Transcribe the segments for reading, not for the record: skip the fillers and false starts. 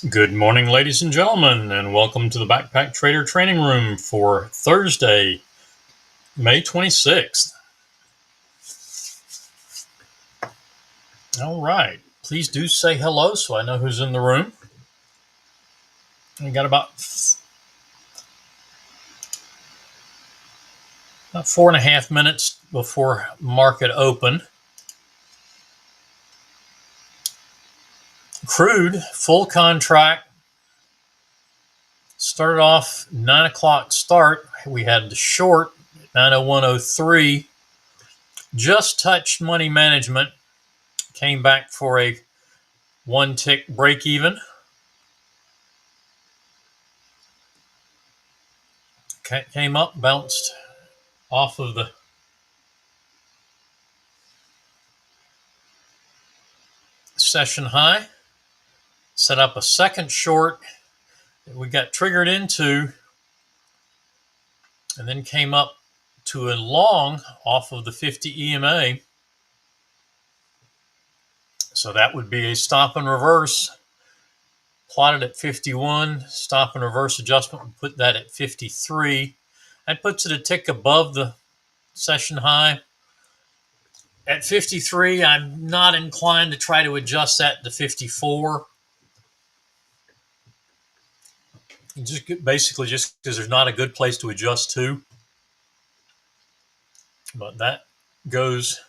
Good morning, ladies and gentlemen, and welcome to the Backpack Trader Training Room for Thursday, May 26th. All right, please do say hello so I know who's in the room. We got about 4.5 minutes before market open. Crude, full contract, started off 9 o'clock start. We had the short, 901.03, just touched money management, came back for a one tick break even. Came up, bounced off of the session high, set up a second short that we got triggered into, and then came up to a long off of the 50 EMA. So that would be a stop and reverse. Plotted at 51, stop and reverse adjustment, we put that at 53. That puts it a tick above the session high. At 53, I'm not inclined to try to adjust that to 54. Basically just because there's not a good place to adjust to. But that goes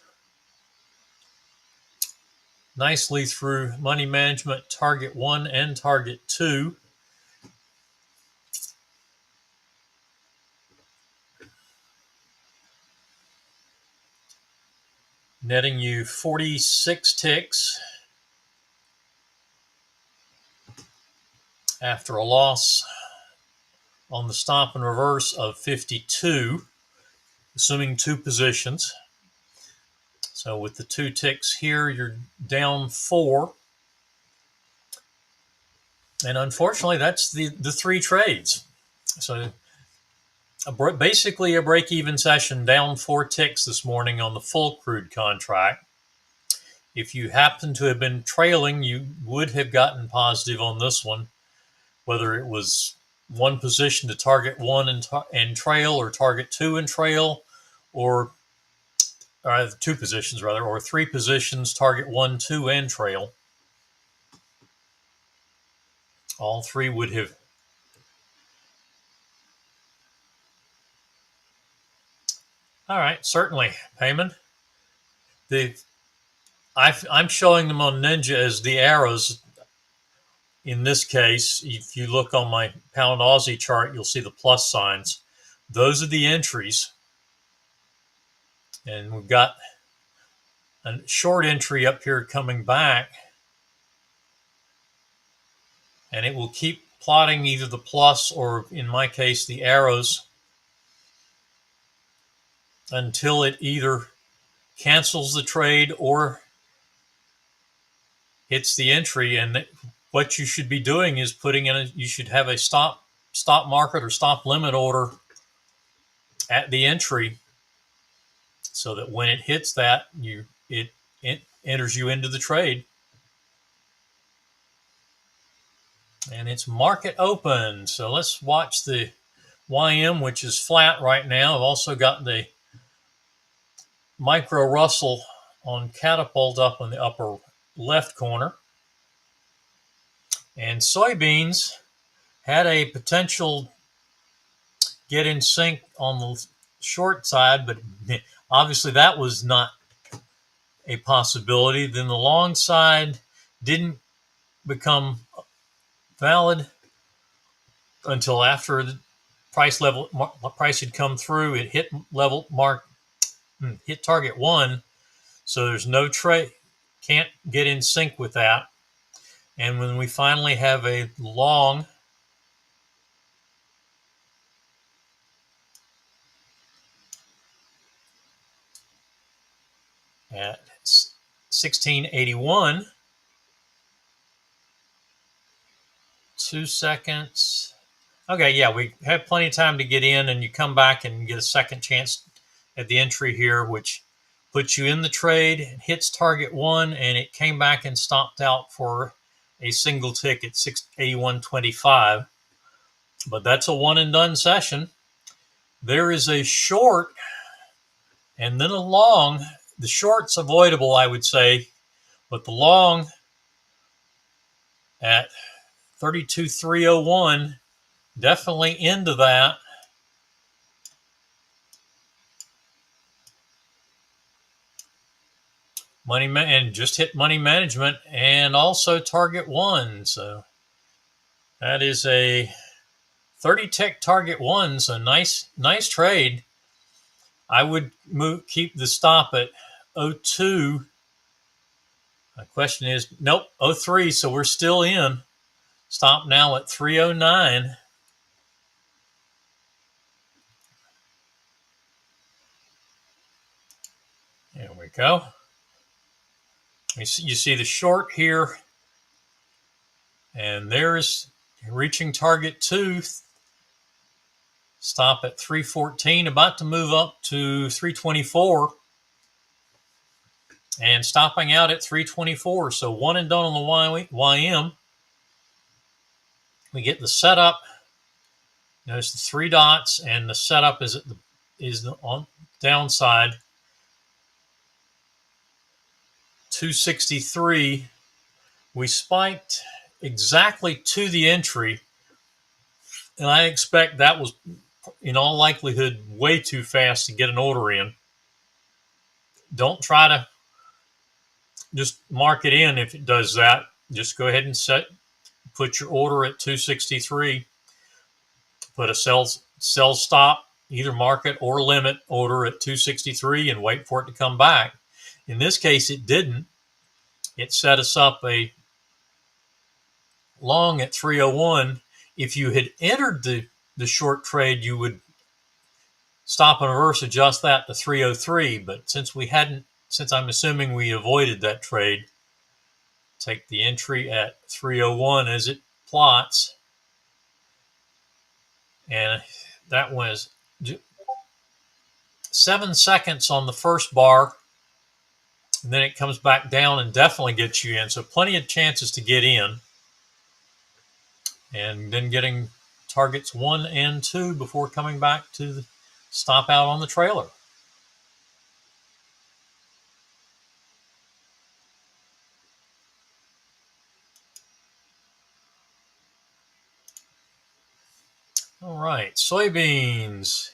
nicely through money management target 1 and target 2. Netting you 46 ticks after a loss on the stop and reverse of 52, assuming 2 positions. So with the 2 ticks here, you're down 4. And unfortunately, that's the 3 trades. So basically a break-even session, down 4 ticks this morning on the full crude contract. If you happen to have been trailing, you would have gotten positive on this one, whether it was one position to target 1 and trail, or target 2 and trail, or 2 positions rather, or 3 positions, target 1, 2, and trail. All 3 would have all right, certainly, Payman. I'm showing them on Ninja as the arrows. In this case, if you look on my pound Aussie chart, you'll see the plus signs. Those are the entries. And we've got a short entry up here coming back. And it will keep plotting either the plus or, in my case, the arrows until it either cancels the trade or hits the entry. And what you should be doing is you should have a stop market or stop limit order at the entry, so that when it hits that, it enters you into the trade. And it's market open. So let's watch the YM, which is flat right now. I've also got the micro Russell on catapult up in the upper left corner. And soybeans had a potential get in sync on the short side, but obviously that was not a possibility. Then the long side didn't become valid until after the price had come through. It hit hit target 1, so there's no trade, can't get in sync with that. And when we finally have a long at 1681, 2 seconds. Okay, yeah, we have plenty of time to get in, and you come back and get a second chance at the entry here, which puts you in the trade. It hits target 1, and it came back and stopped out for a single tick at 681.25, but that's a one and done session. There is a short and then a long. The short's avoidable, I would say, but the long at 32,301, definitely into that. And just hit money management and also target one. So that is a 30 tick target one. So nice trade. I would keep the stop at 02. My question is, nope, 03. So we're still in. Stop now at 309. There we go. You see the short here, and there's reaching target 2. Stop at 314, about to move up to 324, and stopping out at 324. So one and done on the YM. We get the setup. Notice the 3 dots, and the setup is on downside 263. We spiked exactly to the entry, and I expect that was in all likelihood way too fast to get an order in. Don't try to just mark it in if it does that. Just go ahead and put your order at 263. Put a sell stop, either market or limit order at 263 and wait for it to come back. In this case, it didn't. It set us up a long at 301. If you had entered the short trade, you would stop and reverse adjust that to 303. But since I'm assuming we avoided that trade, take the entry at 301 as it plots. And that was 7 seconds on the first bar. And then it comes back down and definitely gets you in. So plenty of chances to get in. And then getting targets 1 and 2 before coming back to the stop out on the trailer. All right, soybeans.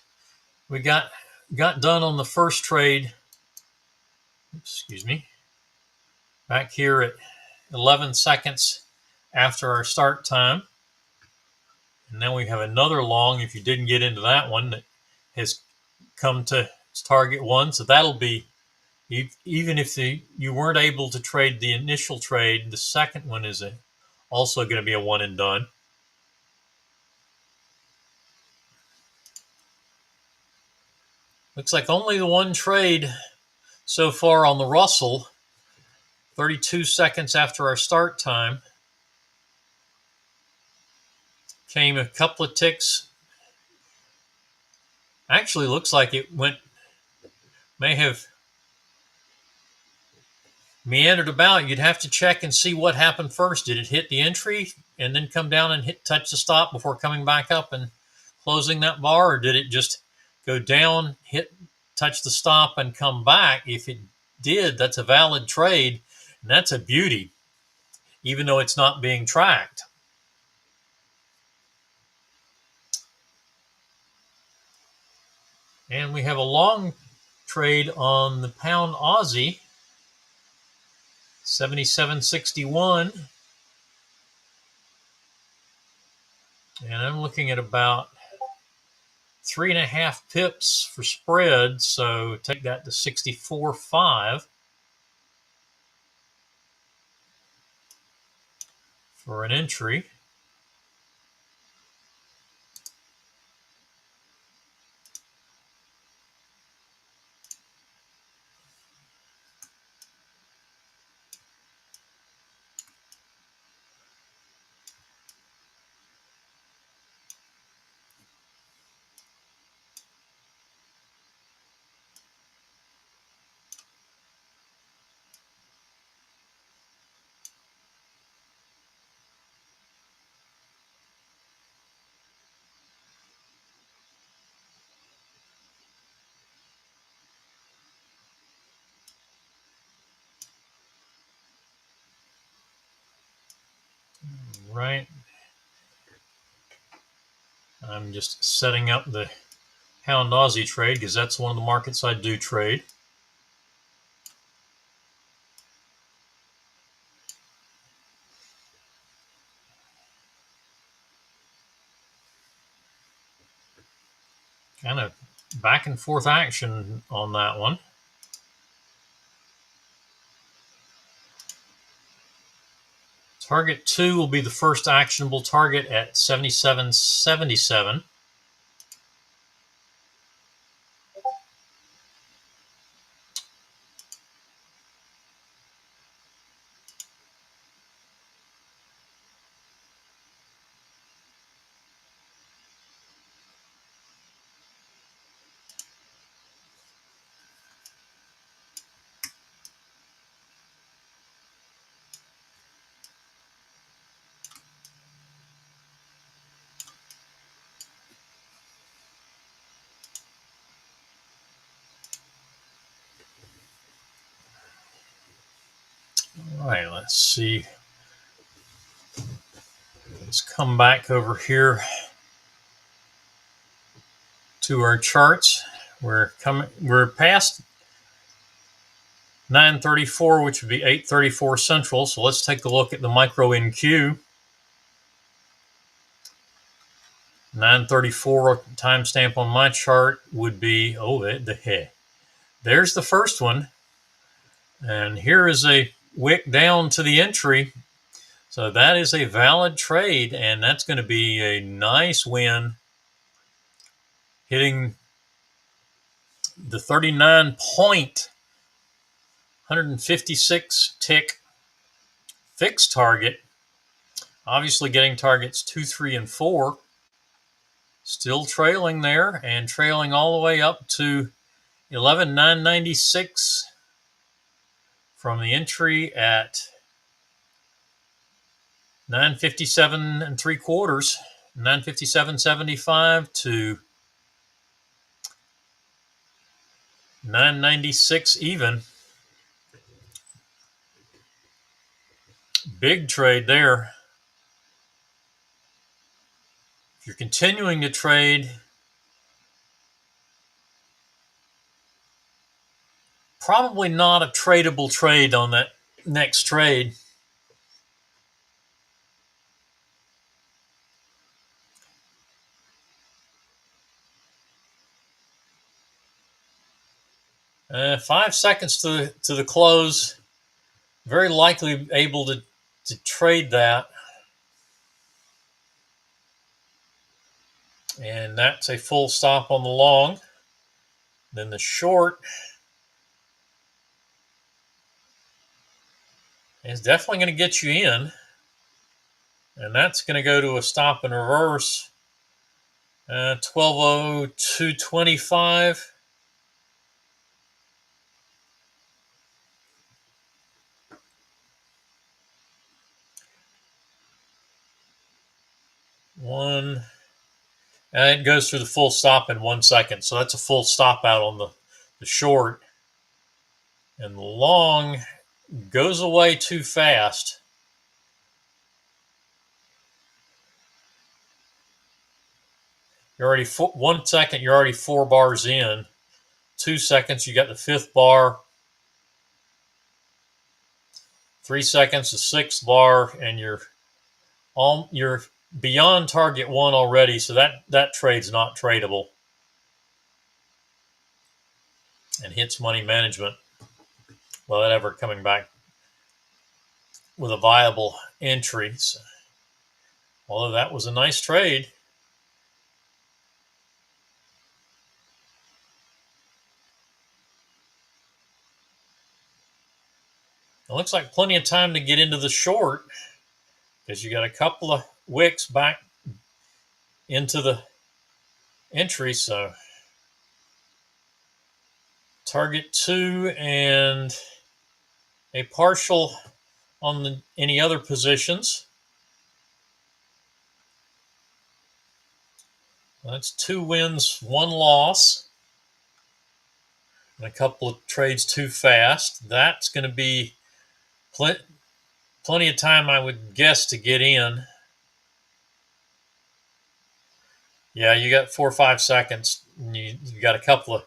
We got done on the first trade. Excuse me. Back here at 11 seconds after our start time. And then we have another long, if you didn't get into that one, that has come to target 1. So that'll be, even if you weren't able to trade the initial trade, the second one is also going to be a one and done. Looks like only the one trade so far on the Russell, 32 seconds after our start time. Came a couple of ticks. Actually, looks like it may have meandered about. You'd have to check and see what happened first. Did it hit the entry and then come down and touch the stop before coming back up and closing that bar? Or did it just go down, touch the stop, and come back? If it did, that's a valid trade, and that's a beauty, even though it's not being tracked. And we have a long trade on the pound Aussie, 77.61. And I'm looking at about 3.5 pips for spread. So take that to 64.5 for an entry. Right. I'm just setting up the Pound Aussie trade because that's one of the markets I do trade. Kind of back and forth action on that one. Target 2 will be the first actionable target at 77.77. All right, let's see. Let's come back over here to our charts. We're past 9:34, which would be 8:34 Central. So let's take a look at the micro NQ. 9:34 timestamp on my chart would be, there's the first one. And here is a wick down to the entry. So that is a valid trade, and that's going to be a nice win, hitting the 39.156 tick fixed target. Obviously getting targets 2, 3, and 4. Still trailing there and trailing all the way up to 11,996 from the entry at 957 3/4, 957.75 to 996 even. Big trade there. If you're continuing to trade, probably not a tradable trade on that next trade. Uh, 5 seconds to the close. Very likely able to trade that. And that's a full stop on the long. Then the short is definitely going to get you in. And that's going to go to a stop and reverse. 12:02.25. One. And it goes through the full stop in 1 second. So that's a full stop out on the short. And the long goes away too fast. You're already 1 second, you're already 4 bars in. 2 seconds, you got the 5th bar. 3 seconds, the 6th bar, and you're beyond target 1 already. So that trade's not tradable. And hits money management without ever coming back with a viable entry. So, although that was a nice trade. It looks like plenty of time to get into the short because you got a couple of wicks back into the entry. So target 2 and a partial on any other positions. That's 2 wins, 1 loss. And a couple of trades too fast. That's going to be plenty of time, I would guess, to get in. Yeah, you got 4 or 5 seconds. And you got a couple of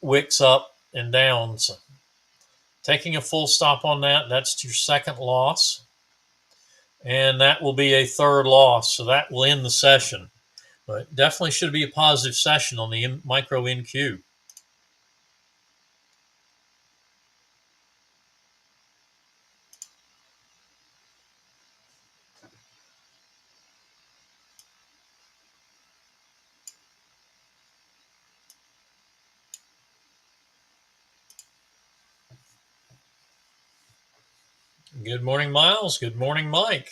wicks up and down. So taking a full stop on that, that's your second loss. And that will be a third loss. So that will end the session. But definitely should be a positive session on the micro NQ. Good morning, Miles. Good morning, Mike.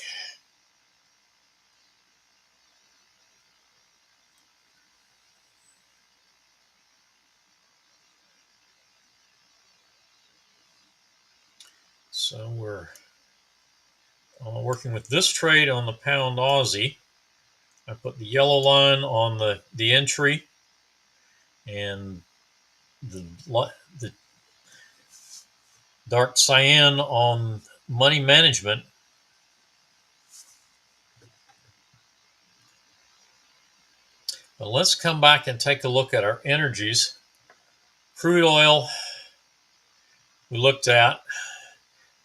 So we're working with this trade on the pound Aussie. I put the yellow line on the entry and the dark cyan on money management. But let's come back and take a look at our energies. Crude oil we looked at.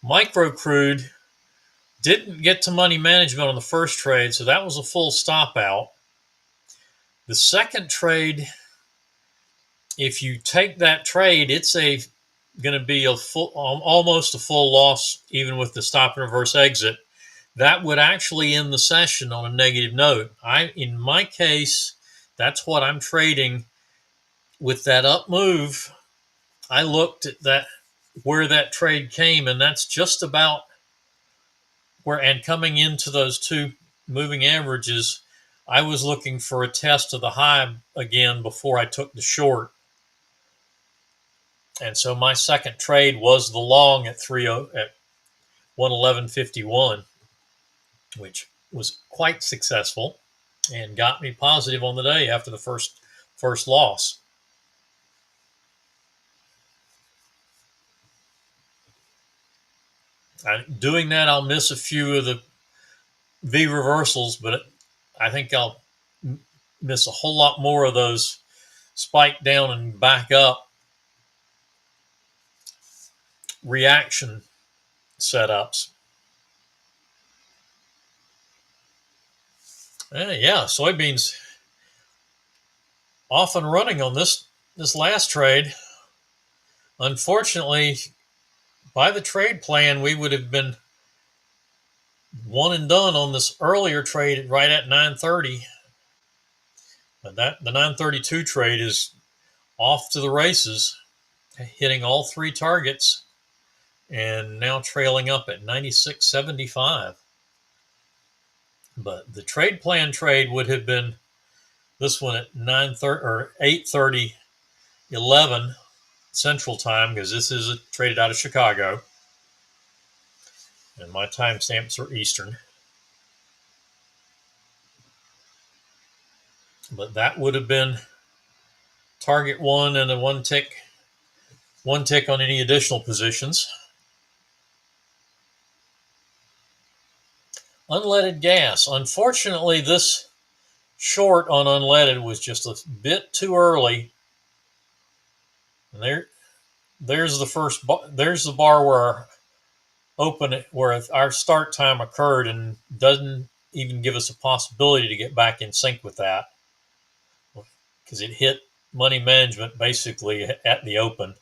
Micro crude didn't get to money management on the first trade, so that was a full stop out. The second trade, if you take that trade, it's going to be almost a full loss, even with the stop and reverse exit. That would actually end the session on a negative note. In my case, that's what I'm trading with that up move. I looked at where that trade came, and that's just about where, and coming into those two moving averages, I was looking for a test of the high again before I took the short. And so my second trade was the long at 111.51, which was quite successful and got me positive on the day after the first loss. Doing that, I'll miss a few of the V reversals, but I think I'll miss a whole lot more of those spike down and back up reaction setups. Yeah, soybeans off and running on this last trade. Unfortunately, by the trade plan, we would have been one and done on this earlier trade right at 9:30. But the 9:32 trade is off to the races, hitting all three targets, and now trailing up at 96.75. But the trade plan trade would have been this one at 9:30 or 8:30, 11 Central Time, because this is traded out of Chicago, and my timestamps are Eastern. But that would have been target one and a one tick on any additional positions. Unleaded gas. Unfortunately, this short on unleaded was just a bit too early. And there's the bar where our start time occurred, and doesn't even give us a possibility to get back in sync with that, because it hit money management basically at the open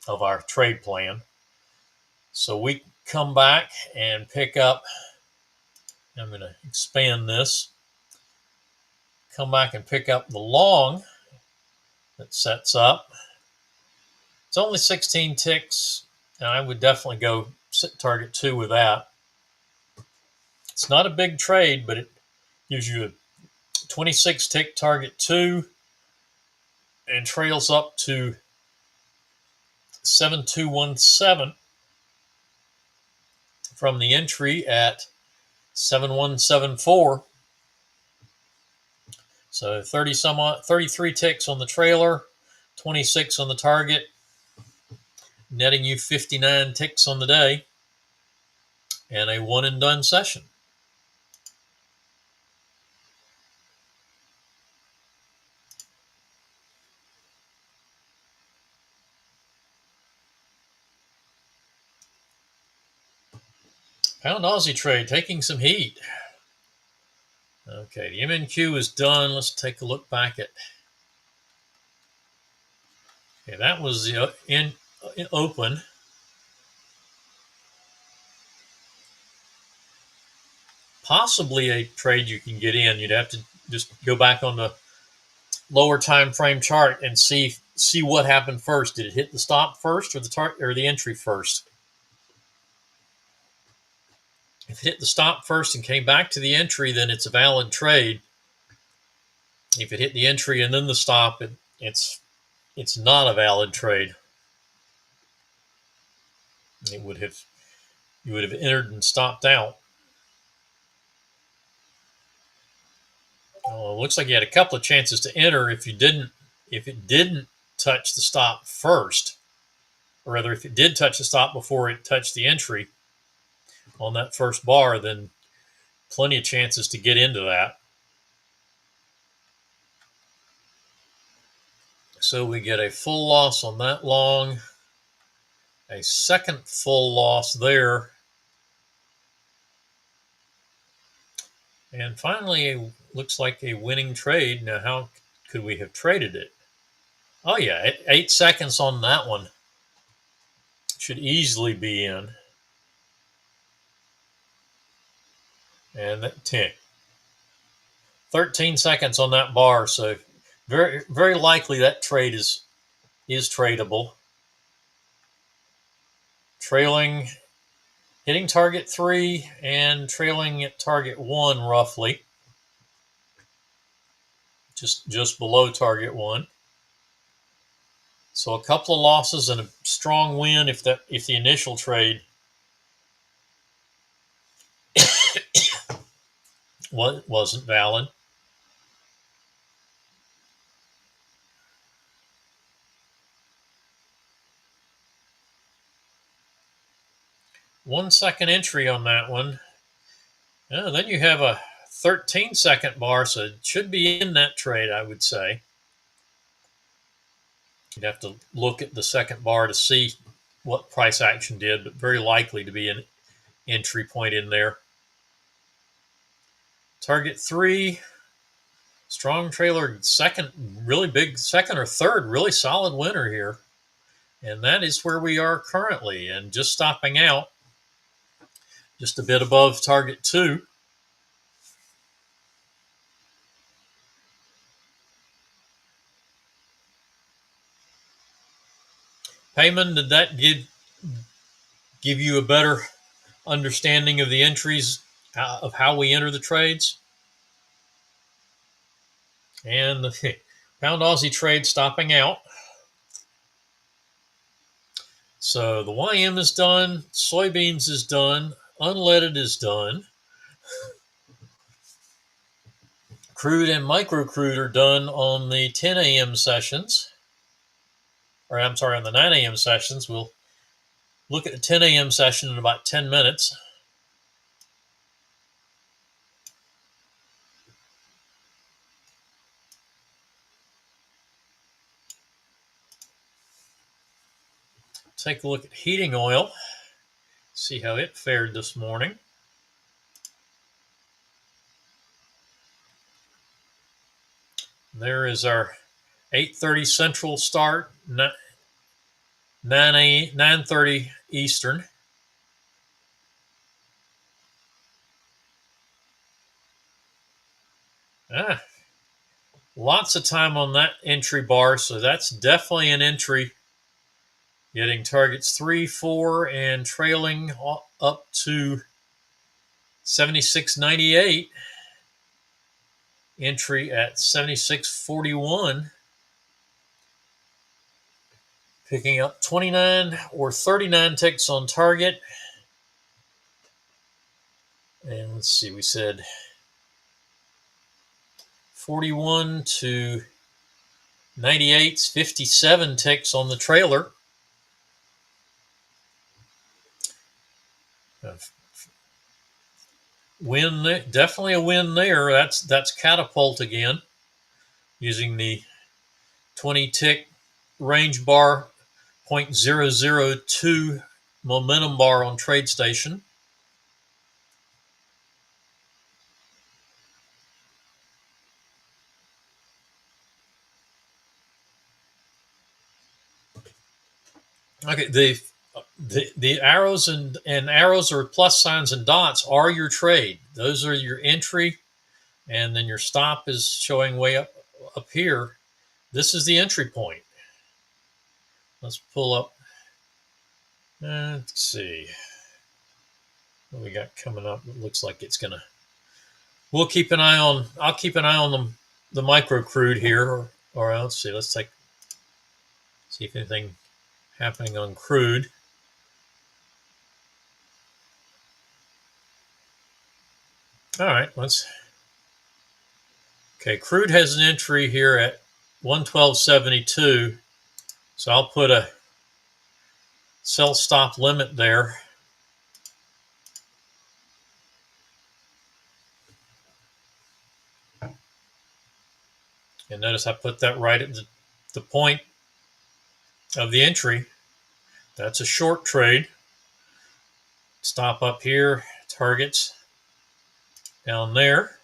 of our trade plan. So we come back and pick up. I'm going to expand this. Come back and pick up the long that sets up. It's only 16 ticks, and I would definitely go target 2 with that. It's not a big trade, but it gives you a 26 tick target 2 and trails up to 7217 from the entry at 7174. So 33 ticks on the trailer, 26 on the target, netting you 59 ticks on the day. and a one and done session. Pound Aussie trade taking some heat. Okay, the MNQ is done. Let's take a look back at. Okay, that was the in open. Possibly a trade you can get in. You'd have to just go back on the lower time frame chart and see what happened first. Did it hit the stop first or the entry first? If it hit the stop first and came back to the entry, then it's a valid trade. If it hit the entry and then the stop, it's not a valid trade. You would have entered and stopped out. Well, it looks like you had a couple of chances to enter if it didn't touch the stop first, or rather, if it did touch the stop before it touched the entry on that first bar, then plenty of chances to get into that. So we get a full loss on that long, a second full loss there, and finally, looks like a winning trade. Now, how could we have traded it? Oh yeah, 8 seconds on that one. Should easily be in. And 13 seconds on that bar, so very, very likely that trade is tradable. Trailing, hitting target 3 and trailing at target 1 roughly. Just below target 1. So a couple of losses and a strong win if the initial trade wasn't valid. One second entry on that one. Then you have a 13-second bar, so it should be in that trade, I would say. You'd have to look at the second bar to see what price action did, but very likely to be an entry point in there. Target 3, strong trailer, second, really big second or third, really solid winner here. And that is where we are currently, and just stopping out, just a bit above target 2. Payman, did that give you a better understanding of the entries, of how we enter the trades? And the Pound Aussie trade stopping out. So the YM is done, soybeans is done, unleaded is done. Crude and microcrude are done on the 10 a.m. sessions. Or I'm sorry, on the 9 a.m. sessions. We'll look at the 10 a.m. session in about 10 minutes. Take a look at heating oil. See how it fared this morning. There is our 8:30 Central start, 9:30 Eastern. Lots of time on that entry bar, so that's definitely an entry. Getting targets 3, 4, and trailing up to 76.98. Entry at 76.41. Picking up 29 or 39 ticks on target. And let's see, we said 41 to 98, 57 ticks on the trailer. win, definitely a win there. That's catapult again, using the 20 tick range bar 0.002 momentum bar on TradeStation. Okay, the arrows and arrows or plus signs and dots are your trade. Those are your entry, and then your stop is showing way up here. This is the entry point. Let's pull up. Let's see what we got coming up. It looks like it's gonna. We'll keep an eye on. I'll keep an eye on the micro crude here, or let's see. Let's see if anything happening on crude. All right, okay, crude has an entry here at 112.72, so I'll put a sell stop limit there. And notice I put that right at the point of the entry. That's a short trade. Stop up here, targets down there.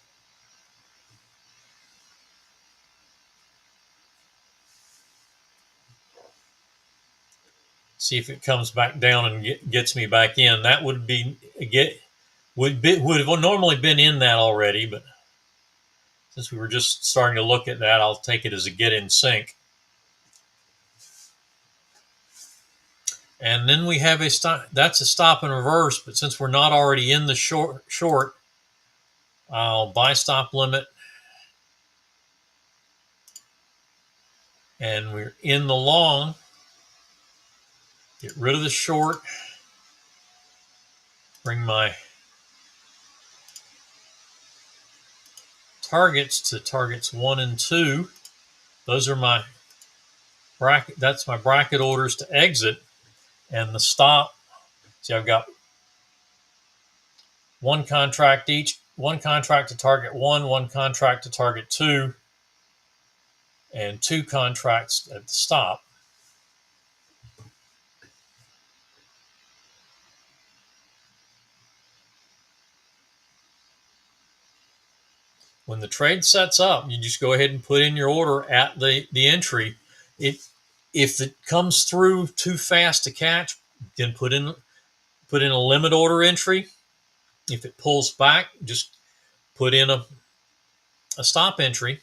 See if it comes back down and gets me back in. That would have normally been in that already, but since we were just starting to look at that, I'll take it as a get in sync. And then we have a stop. That's a stop and reverse, but since we're not already in the short, I'll buy stop limit. And we're in the long. Get rid of the short. Bring my targets to targets 1 and 2. Those are my bracket. That's my bracket orders to exit. And the stop. See, I've got one contract each. One contract to target 1, one contract to target 2, and 2 contracts at the stop. When the trade sets up, you just go ahead and put in your order at the entry. If it comes through too fast to catch, then put in a limit order entry. If it pulls back, just put in a stop entry.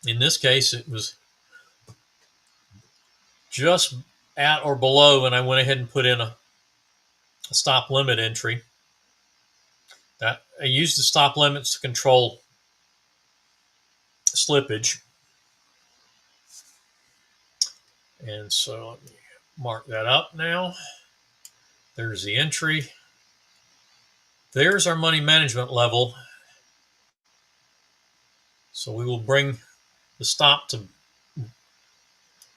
In this case, it was just at or below, and I went ahead and put in a stop limit entry. That I used the stop limits to control slippage. And so let me mark that up now. There's the entry. There's our money management level. So we will bring the stop to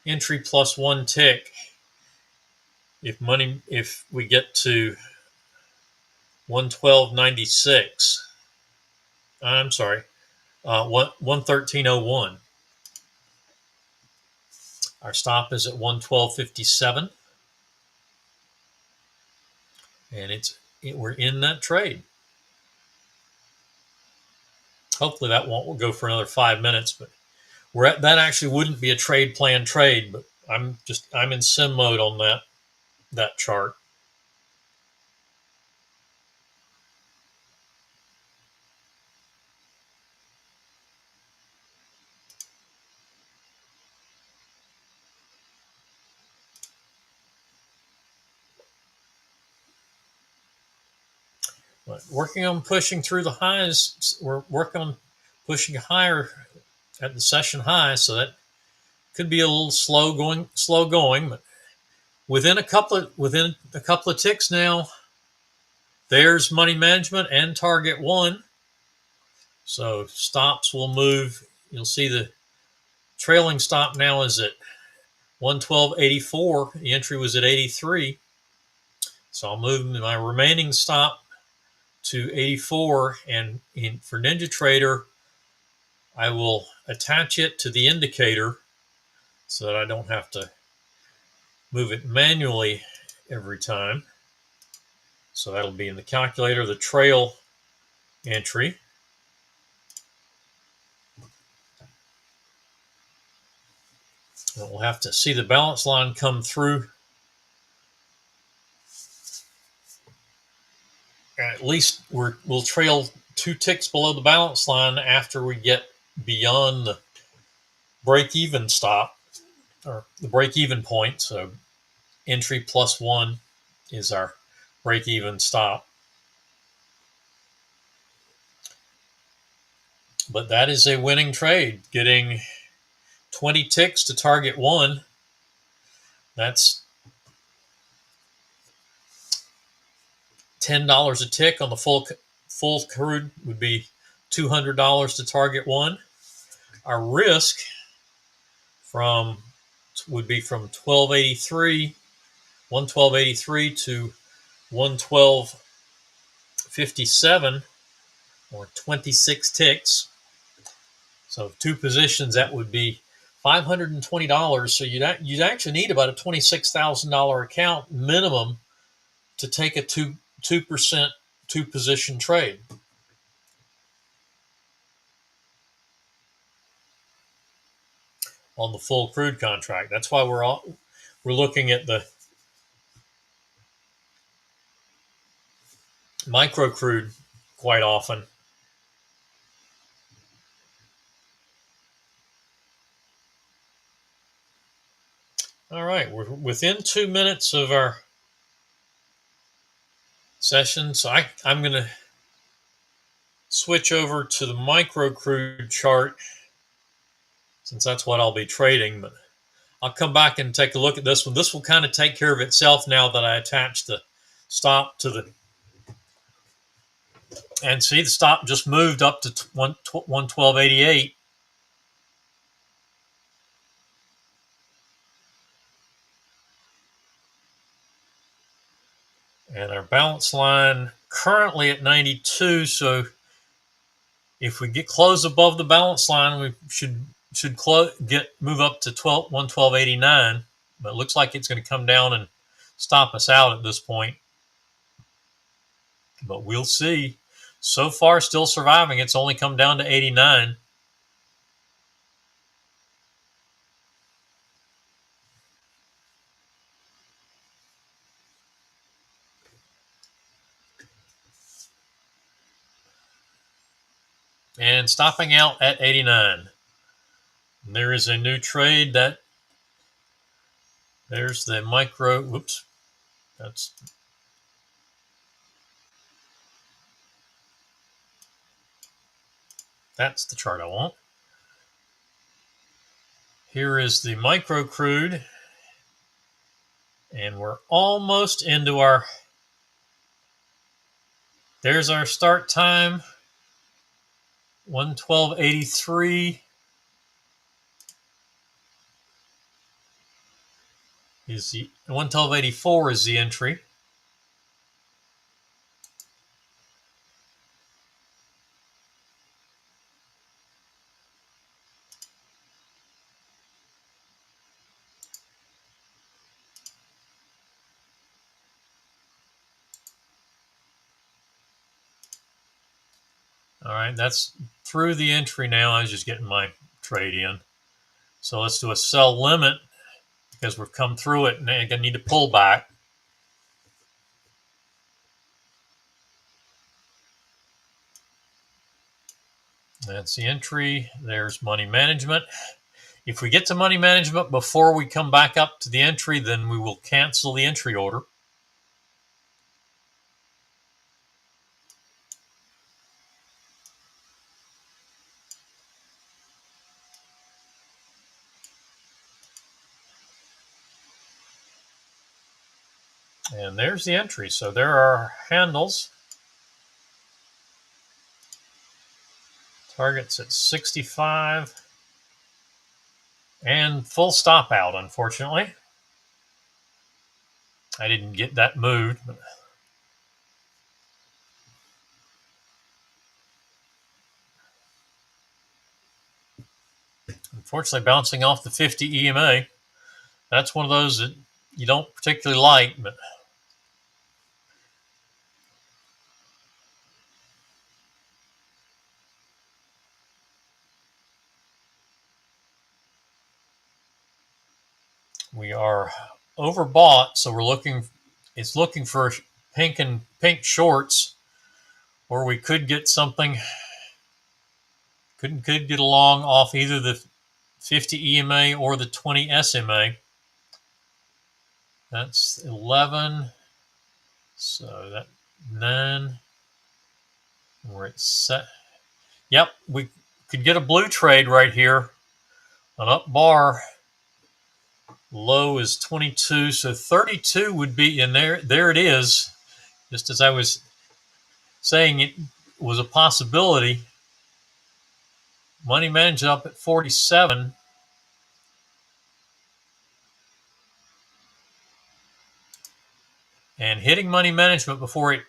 entry plus 1 tick. If we get to 112.96, I'm sorry, 113.01. Our stop is at 112.57, and we're in that trade. Hopefully that won't go for another 5 minutes, but that actually wouldn't be a trade plan trade, but I'm in sim mode on that chart. But working on pushing through the highs, we're working on pushing higher at the session high, so that could be a little slow going, but within a couple of ticks now, there's money management and target 1. So stops will move. You'll see the trailing stop now is at 112.84. The entry was at 83. So I'll move my remaining stop to 84, and for NinjaTrader, I will attach it to the indicator so that I don't have to move it manually every time. So that'll be in the calculator, the trail entry. And we'll have to see the balance line come through. At least we'll trail 2 ticks below the balance line after we get beyond the break-even stop, or the break-even point. So entry +1 is our break-even stop. But that is a winning trade, getting 20 ticks to target 1. That's $10 a tick on the full crude, would be $200 to target 1. Our risk would be from 112.83 to 112.57, or 26 ticks. So 2 positions, that would be $520. So you'd actually need about a $26,000 account minimum to take a 2% 2-position trade. On the full crude contract. That's why we're looking at the micro crude quite often. All right, we're within 2 minutes of our session, so I'm going to switch over to the micro crude chart, since that's what I'll be trading. But I'll come back and take a look at this one. This will kind of take care of itself now that I attach the stop to the, and see the stop just moved up to 112.88. And our balance line currently at 92. So if we get close above the balance line, we should move up to 112.89. But it looks like it's going to come down and stop us out at this point. But we'll see. So far, still surviving. It's only come down to 89. And stopping out at 89. And there is a new trade there's the micro. Whoops. That's the chart I want. Here is the micro crude. And we're almost into there's our start time. 112.83 is the 112.84 is the entry. All right, that's through the entry now. I was just getting my trade in. So let's do a sell limit, because we've come through it and I need to pull back. That's the entry. There's money management. If we get to money management before we come back up to the entry, then we will cancel the entry order. And there's the entry. So there are handles. Targets at 65. And full stop out, unfortunately. I didn't get that moved. But unfortunately, bouncing off the 50 EMA, that's one of those that you don't particularly like, but we are overbought, so it's looking for pink shorts, or we could get something, could get along off either the 50 EMA or the 20 SMA. That's 11, so that 9, we're at set. Yep, we could get a blue trade right here. An up bar low is 22, so 32 would be in there. There it is. Just as I was saying, it was a possibility. Money managed up at 47. And hitting money management before it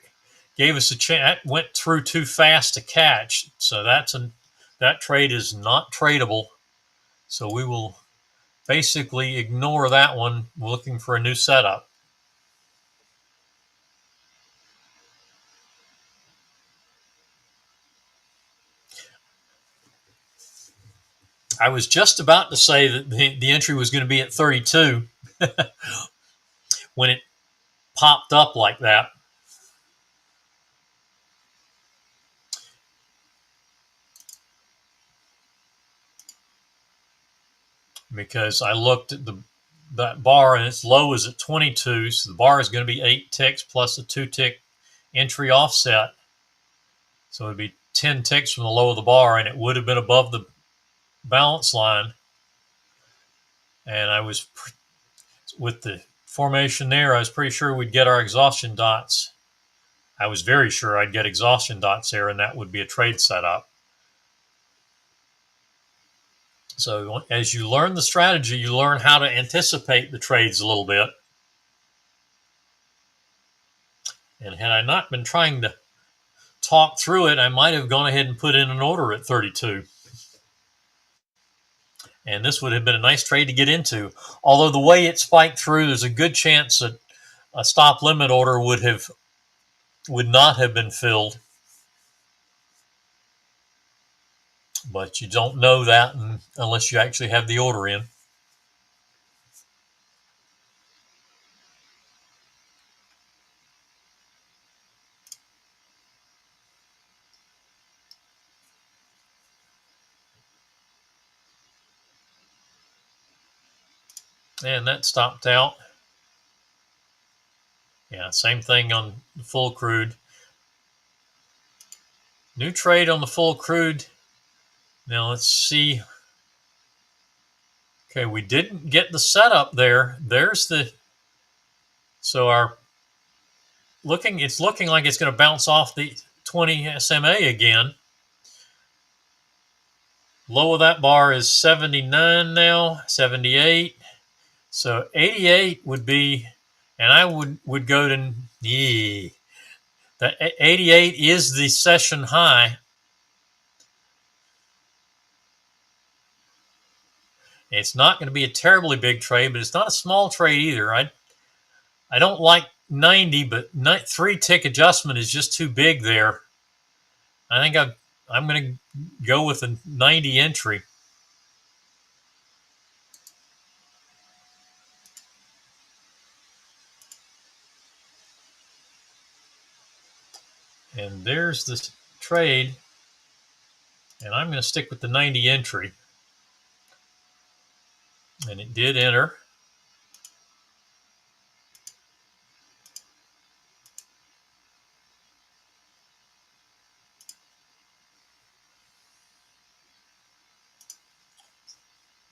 gave us a chance, went through too fast to catch. So that trade is not tradable. So we will basically ignore that one, looking for a new setup. I was just about to say that the entry was going to be at 32 when it popped up like that. Because I looked at that bar and its low is at 22, so the bar is going to be 8 ticks plus a 2-tick entry offset. So it would be 10 ticks from the low of the bar, and it would have been above the balance line. And I was, with the formation there, I was pretty sure we'd get our exhaustion dots. I was very sure I'd get exhaustion dots there, and that would be a trade setup. So as you learn the strategy, you learn how to anticipate the trades a little bit. And had I not been trying to talk through it, I might have gone ahead and put in an order at 32. And this would have been a nice trade to get into. Although the way it spiked through, there's a good chance that a stop limit order would not have been filled. But you don't know that unless you actually have the order in. And that stopped out. Yeah, same thing on the full crude. New trade on the full crude. Now let's see. Okay, we didn't get the setup there. There's the, so it's looking like it's going to bounce off the 20 SMA again. Low of that bar is 79 now, 78. So 88 would be, and I would go to, the 88 is the session high. It's not going to be a terribly big trade, but it's not a small trade either. I don't like 90, but 3-tick adjustment is just too big there. I think I'm going to go with a 90 entry. And there's this trade, and I'm going to stick with the 90 entry. And it did enter.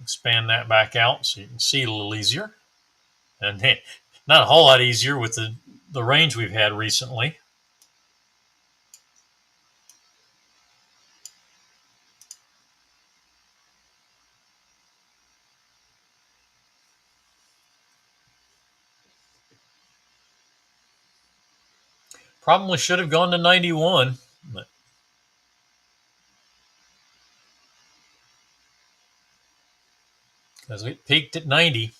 Expand that back out so you can see it a little easier. And not a whole lot easier with the range we've had recently. Probably should have gone to 91, because it peaked at 90.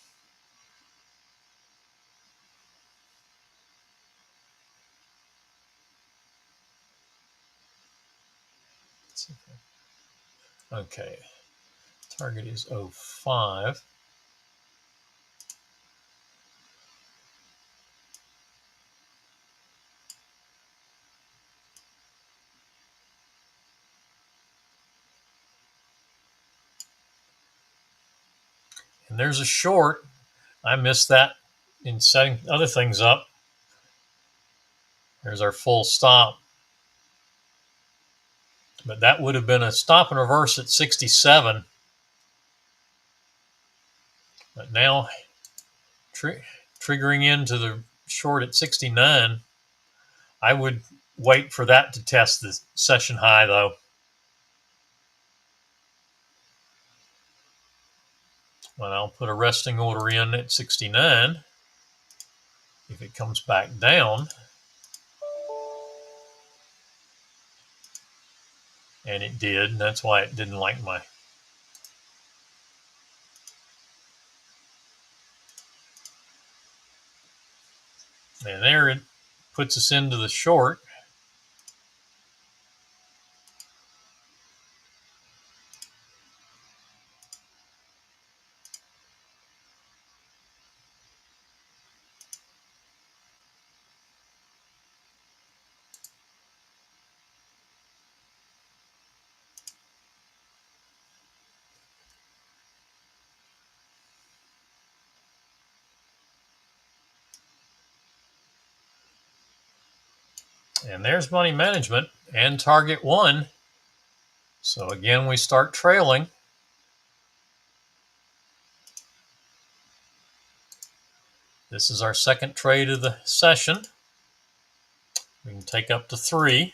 Okay, target is 05. And there's a short. I missed that in setting other things up. There's our full stop. But that would have been a stop and reverse at 67. But now triggering into the short at 69, I would wait for that to test the session high, though. Well, I'll put a resting order in at 69. If it comes back down, and it did, that's why it didn't like my... And there it puts us into the short. And there's money management and target 1. So again, we start trailing. This is our second trade of the session. We can take up to 3.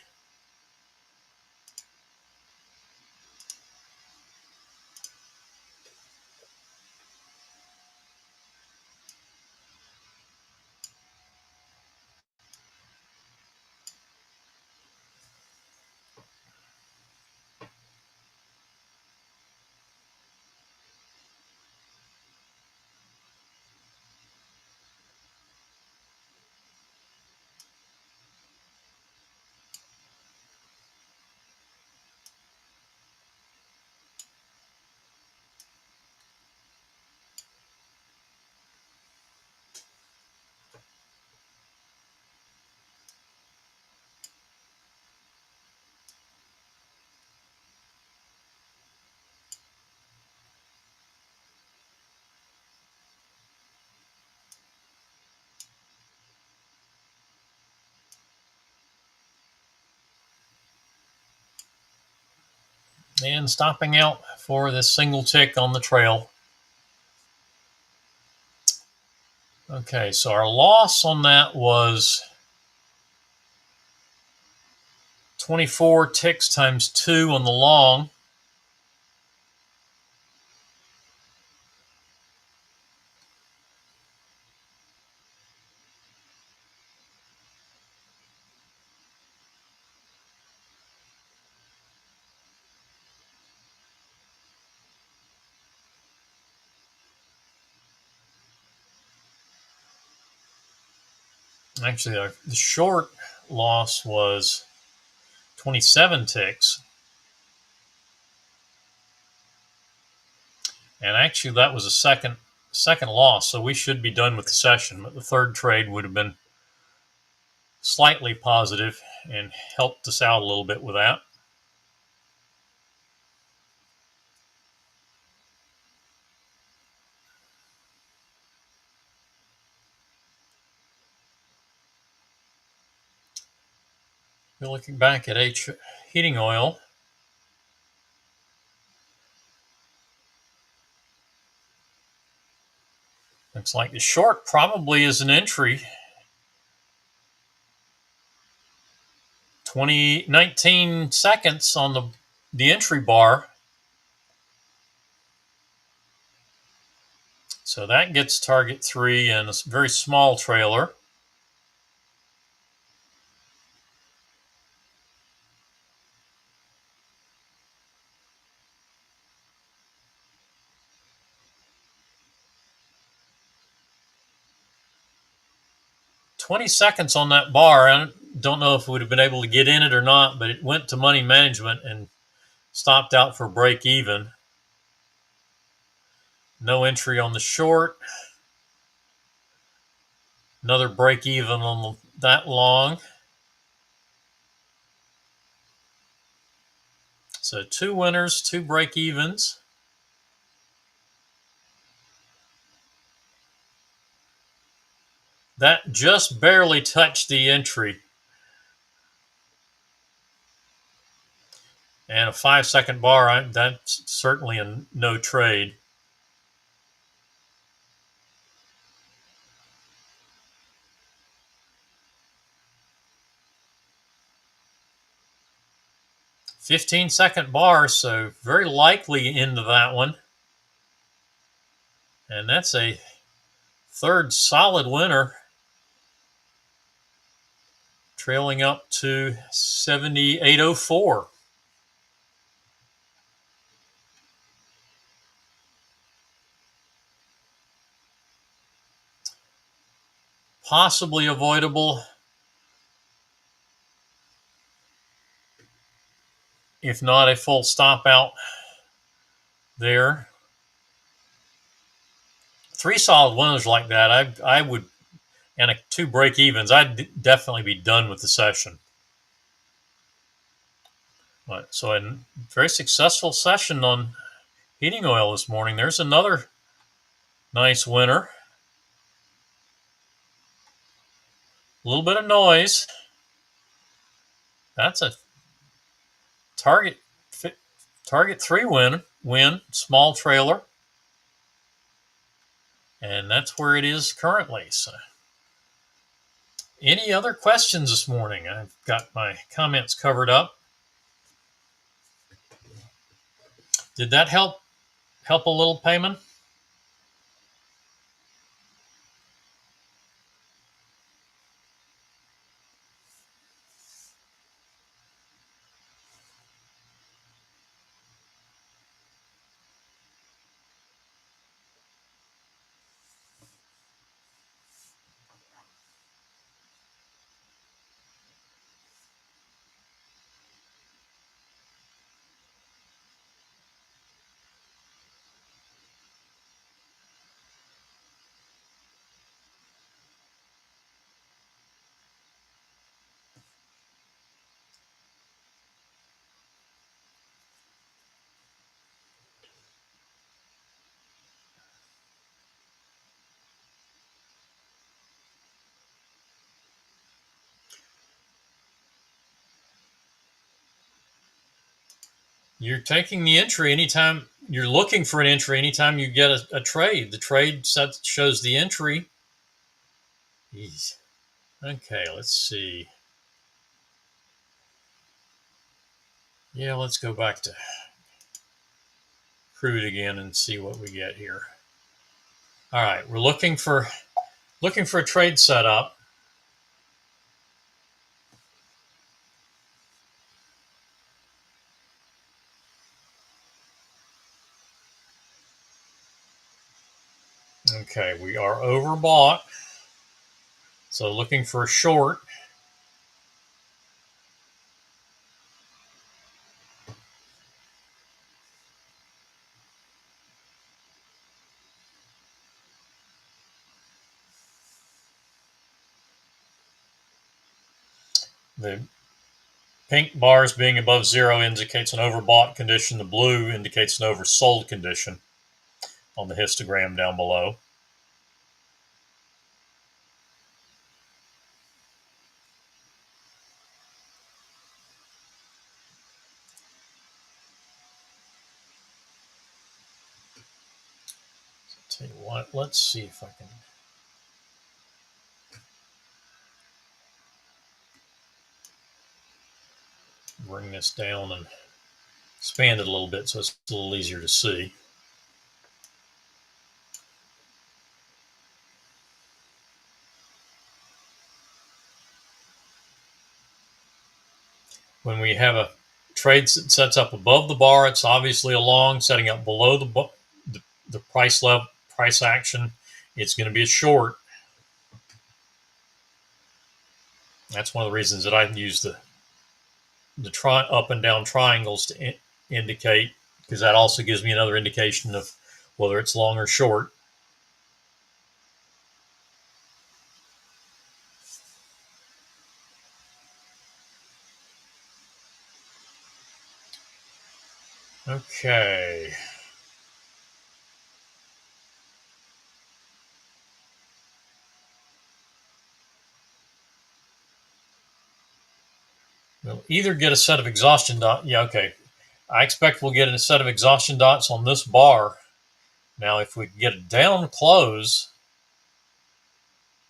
And stopping out for this single tick on the trail. Okay, so our loss on that was 24 ticks times 2 on the long. Actually, the short loss was 27 ticks. And actually, that was a second loss, so we should be done with the session. But the third trade would have been slightly positive and helped us out a little bit with that. We're looking back at H heating oil. Looks like the short probably is an entry. 19 seconds on the entry bar. So that gets target 3 and a very small trailer. 20 seconds on that bar. I don't know if we would have been able to get in it or not, but it went to money management and stopped out for break even. No entry on the short. Another break even on that long. So 2 winners, 2 break evens. That just barely touched the entry. And a 5-second bar, that's certainly a no trade. "15-second bar, so very likely into that one. And that's a third solid winner, trailing up to 78.04. Possibly avoidable if not a full stop out there. 3 solid winners like that, I would, and 2 break evens, I'd definitely be done with the session. So a very successful session on heating oil this morning. There's another nice winner. A little bit of noise. That's a target 3 win, small trailer. And that's where it is currently. So, any other questions this morning? I've got my comments covered up. Did that help a little, Payman? You're taking the entry anytime you're looking for an entry. Anytime you get a trade, the trade set shows the entry. Jeez. Okay, let's see. Yeah, let's go back to crude again and see what we get here. All right, we're looking for a trade setup. Okay, we are overbought. So looking for a short. The pink bars being above 0 indicates an overbought condition. The blue indicates an oversold condition on the histogram down below. Tell you what, let's see if I can bring this down and expand it a little bit so it's a little easier to see. When we have a trade that sets up above the bar, it's obviously a long. Setting up below the price action, it's going to be a short. That's one of the reasons that I use the up and down triangles to indicate, because that also gives me another indication of whether it's long or short. Okay. We'll either get a set of exhaustion dots. Yeah, okay. I expect we'll get a set of exhaustion dots on this bar. Now, if we get a down close,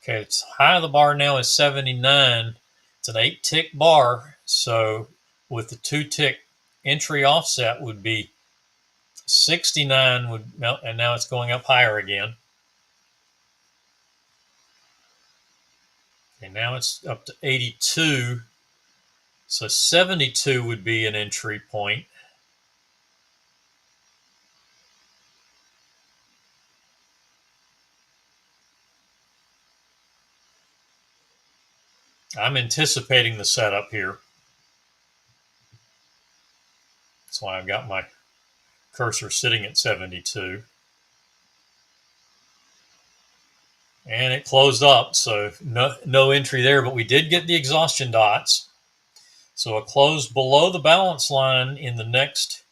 okay, it's high of the bar now is 79. It's an 8-tick bar. So with the 2-tick entry offset would be 69 and now it's going up higher again. And now it's up to 82. So 72 would be an entry point. I'm anticipating the setup here. That's why I've got my cursor sitting at 72. And it closed up, so no entry there, but we did get the exhaustion dots. So a close below the balance line in the next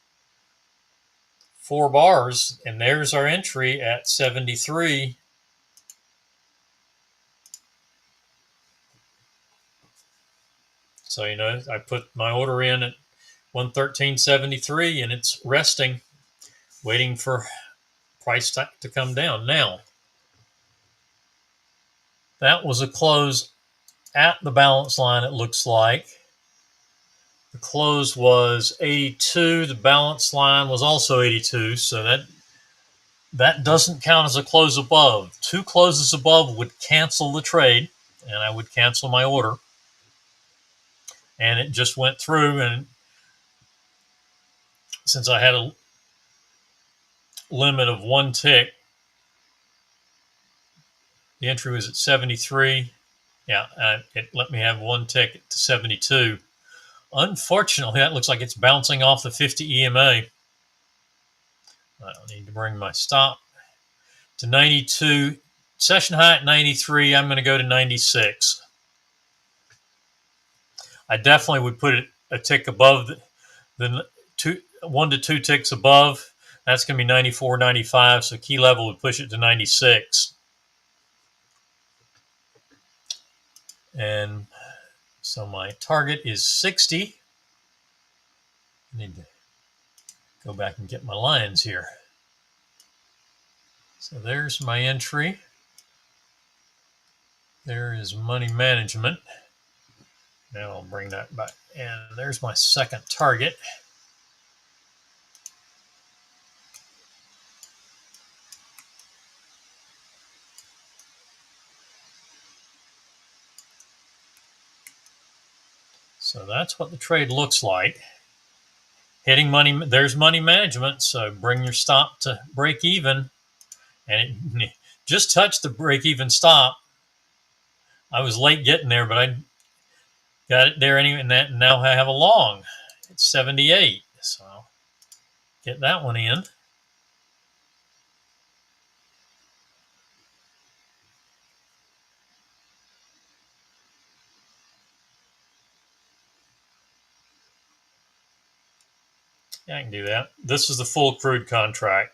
4 bars, and there's our entry at 73. So, I put my order in at 113.73 and it's resting, waiting for price to come down. Now, that was a close at the balance line, it looks like. The close was 82. The balance line was also 82, so that doesn't count as a close above. 2 closes above would cancel the trade, and I would cancel my order. And it just went through, and since I had a limit of 1 tick, the entry was at 73. Yeah, it let me have 1 tick to 72. Unfortunately, that looks like it's bouncing off the 50 EMA. I need to bring my stop to 92. Session high at 93. I'm going to go to 96. I definitely would put it a tick above the 1 to 2 ticks above. That's going to be 94, 95. So key level would push it to 96. And so my target is 60. I need to go back and get my lines here. So there's my entry. There is money management. Now I'll bring that back. And there's my second target. So that's what the trade looks like. Hitting money, there's money management. So bring your stop to break even. And it just touched the break even stop. I was late getting there, but I got it there anyway. And now I have a long. It's 78. So I'll get that one in. Yeah, I can do that. This is the full crude contract.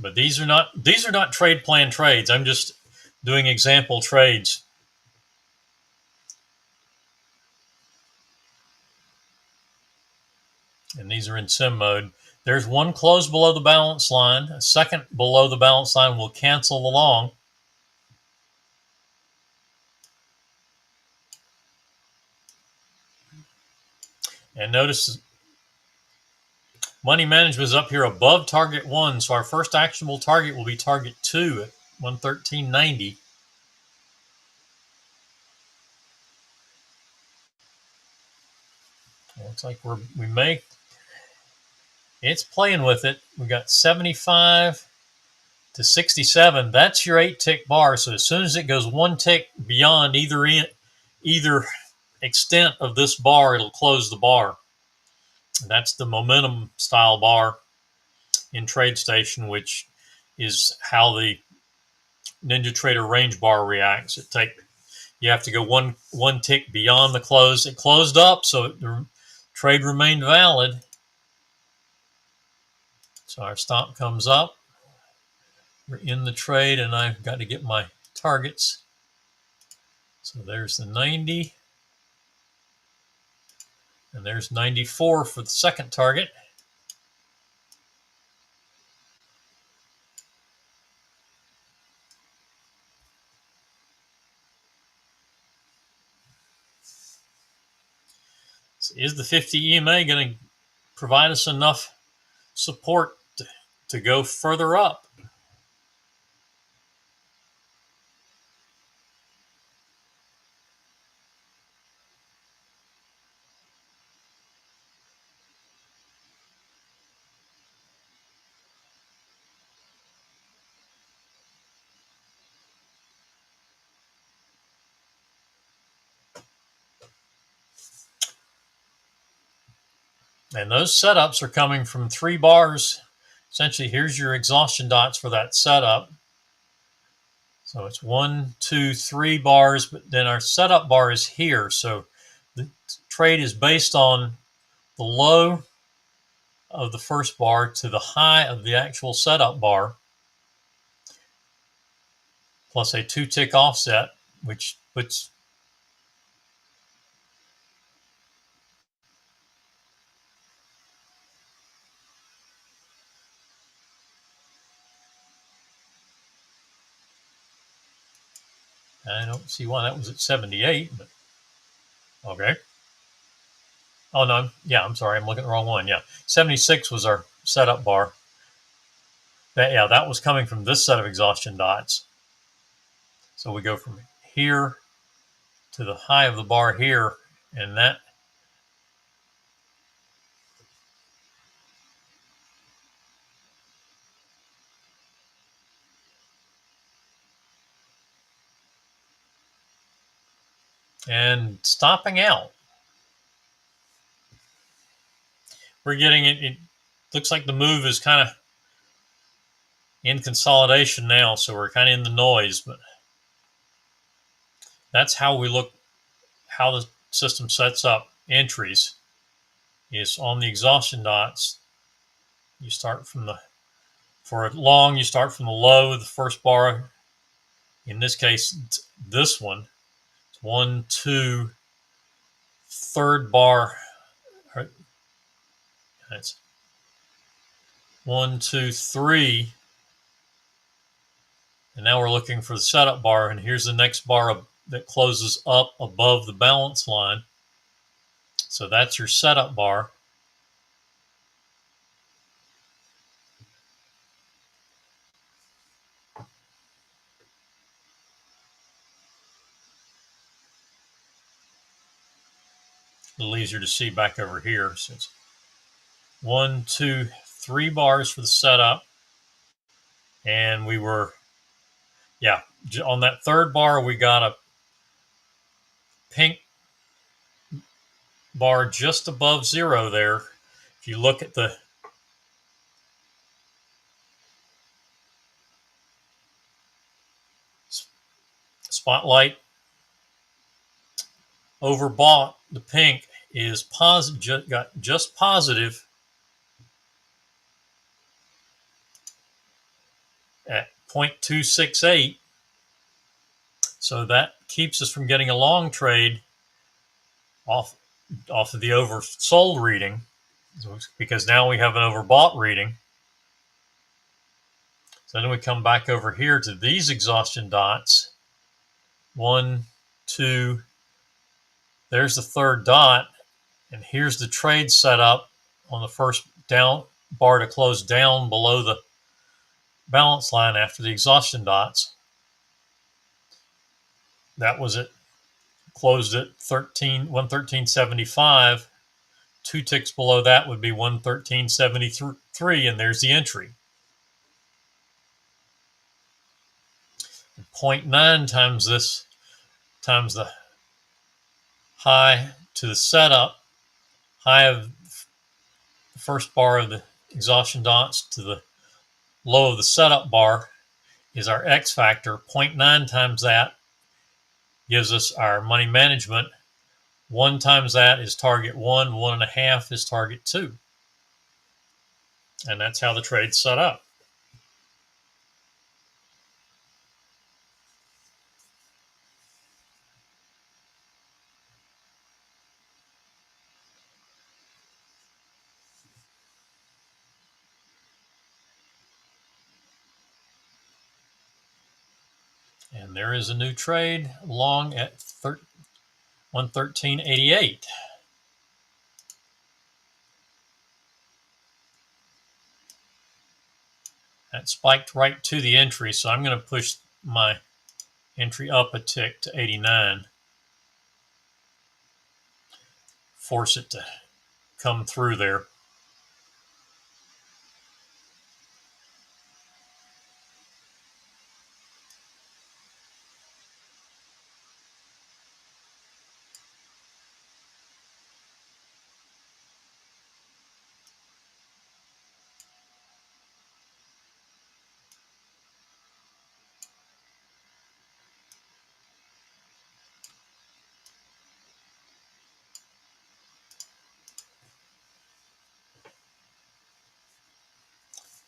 But these are not trade plan trades. I'm just doing example trades. And these are in sim mode. There's one close below the balance line. A second below the balance line will cancel the long. And notice money management is up here above target 1. So our first actionable target will be target 2 at 113.90. Looks like it's playing with it. We got 75 to 67. That's your 8-tick bar. So as soon as it goes one tick beyond either extent of this bar, it'll close the bar. That's the momentum style bar in TradeStation, which is how the NinjaTrader range bar reacts. You have to go one tick beyond the close. It closed up, so the trade remained valid. So our stop comes up. We're in the trade, and I've got to get my targets. So there's the 90. And there's 94 for the second target. So is the 50 EMA going to provide us enough support to go further up? And those setups are coming from 3 bars. Essentially, here's your exhaustion dots for that setup. So it's 1, 2, 3 bars, but then our setup bar is here. So the trade is based on the low of the first bar to the high of the actual setup bar, plus a 2-tick offset, which puts I don't see why that was at 78, but okay. Oh, no. Yeah, I'm sorry. I'm looking at the wrong one. Yeah. 76 was our setup bar. That was coming from this set of exhaustion dots. So we go from here to the high of the bar here, and that and stopping out. We're getting it. It looks like the move is kind of in consolidation now, so we're kind of in the noise, but that's how we look, how the system sets up entries is on the exhaustion dots. You start from for a long, you start from the low of the first bar. In this case, this one. It's 1, 2, third bar. That's 1, 2, 3. And now we're looking for the setup bar, and here's the next bar that closes up above the balance line. So that's your setup bar. A little easier to see back over here. So it's 1, 2, 3 bars for the setup. And we were, on that third bar, we got a pink bar just above 0 there. If you look at the spotlight, overbought, the pink is positive, got just positive at 0.268. So that keeps us from getting a long trade off of the oversold reading, because now we have an overbought reading. So then we come back over here to these exhaustion dots. 1, 2, there's the third dot, and here's the trade setup on the first down bar to close down below the balance line after the exhaustion dots. That was closed at 113.75. 2 ticks below that would be 113.73, and there's the entry. 0.9 times this times the high to the setup, high of the first bar of the exhaustion dots to the low of the setup bar is our X factor. 0.9 times that gives us our money management. 1 times that is target 1, 1.5 is target 2. And that's how the trade's set up. And there is a new trade long at 113.88. That spiked right to the entry, so I'm going to push my entry up a tick to 89. Force it to come through there.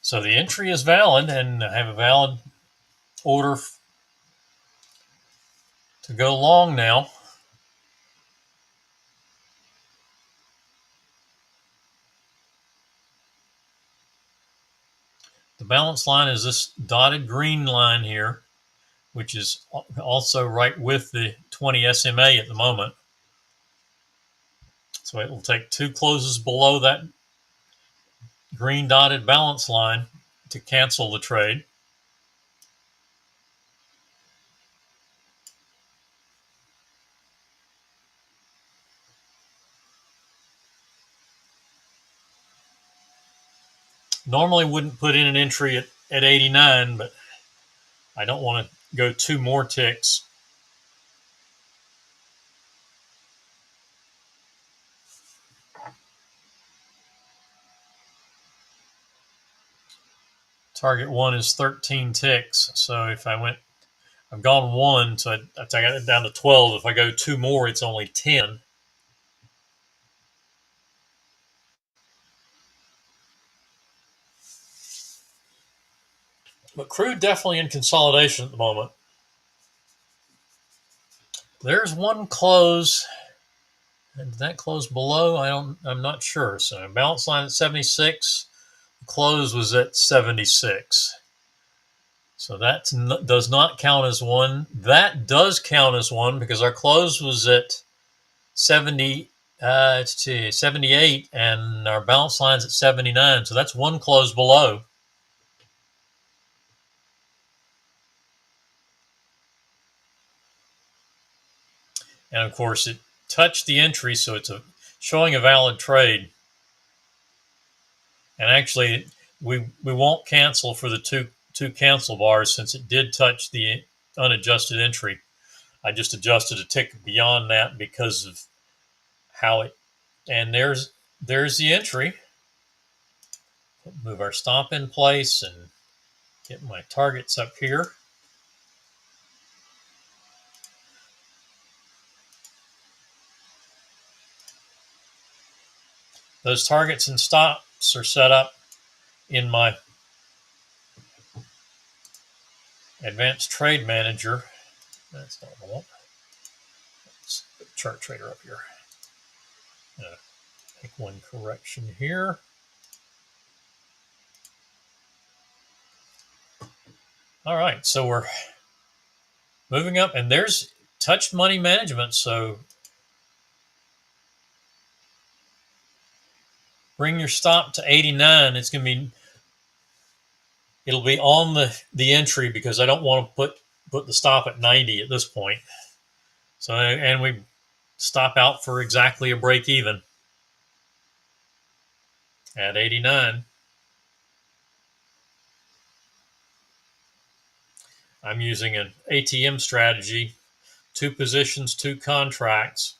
So the entry is valid, and I have a valid order to go long now. The balance line is this dotted green line here, which is also right with the 20 SMA at the moment. So it will take 2 closes below that green dotted balance line to cancel the trade. Normally wouldn't put in an entry at 89, but I don't want to go 2 more ticks. Target 1 is 13 ticks, so if I've gone 1, so I got it down to 12. If I go 2 more, it's only 10. But crude definitely in consolidation at the moment. There's one close. And did that close below? I'm not sure. So balance line at 76. The close was at 76. So that does not count as one. That does count as one because our close was at 78, and our balance line's at 79. So that's one close below. And of course, it touched the entry, so it's showing a valid trade. And actually, we won't cancel for the two cancel bars since it did touch the unadjusted entry. I just adjusted a tick beyond that because of how it. And there's the entry. Move our stop in place and get my targets up here. Those targets and stops are set up in my advanced trade manager. That's not what I want. Let's put chart trader up here. Make one correction here. All right, so we're moving up, and there's touched money management. So bring your stop to 89. It'll be on the entry because I don't want to put the stop at 90 at this point. So, and we stop out for exactly a break even. at 89. I'm using an ATM strategy, 2 positions, 2 contracts.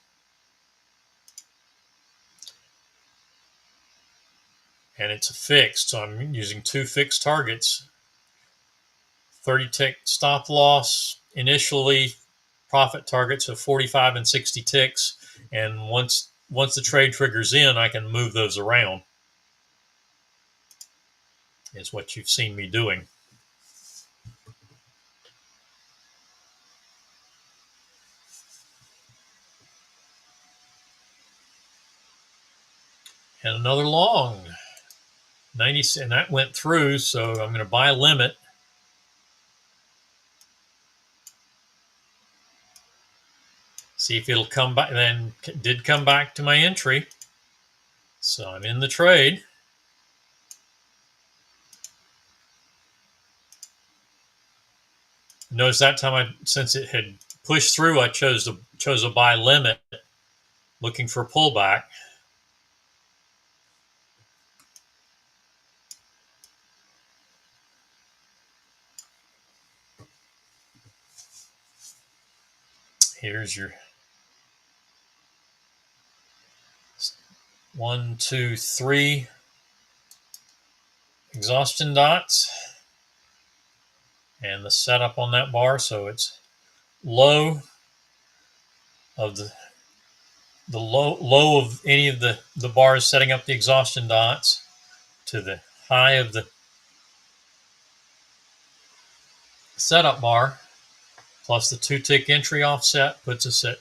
And it's a fixed, so I'm using 2 fixed targets. 30 tick stop loss, initially profit targets of 45 and 60 ticks, and once the trade triggers in, I can move those around. Is what you've seen me doing. And another long 90, and that went through, so I'm going to buy a limit. See if it'll come back. Then did come back to my entry, so I'm in the trade. Notice that time, since it had pushed through, I chose a buy limit, looking for a pullback. Here's your 1, 2, 3 exhaustion dots, and the setup on that bar. So it's low of the low of any of the bars setting up the exhaustion dots to the high of the setup bar, plus the 2 tick entry offset, puts us at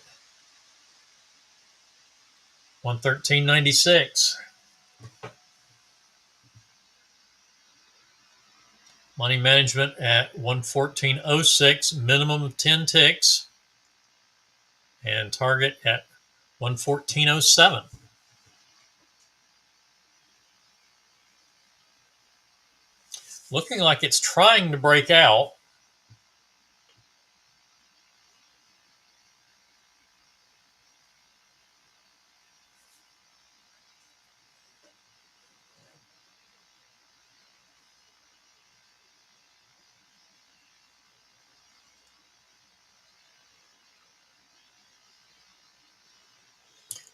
113.96. Money management at 114.06, minimum of 10 ticks, and target at 114.07. Looking like it's trying to break out.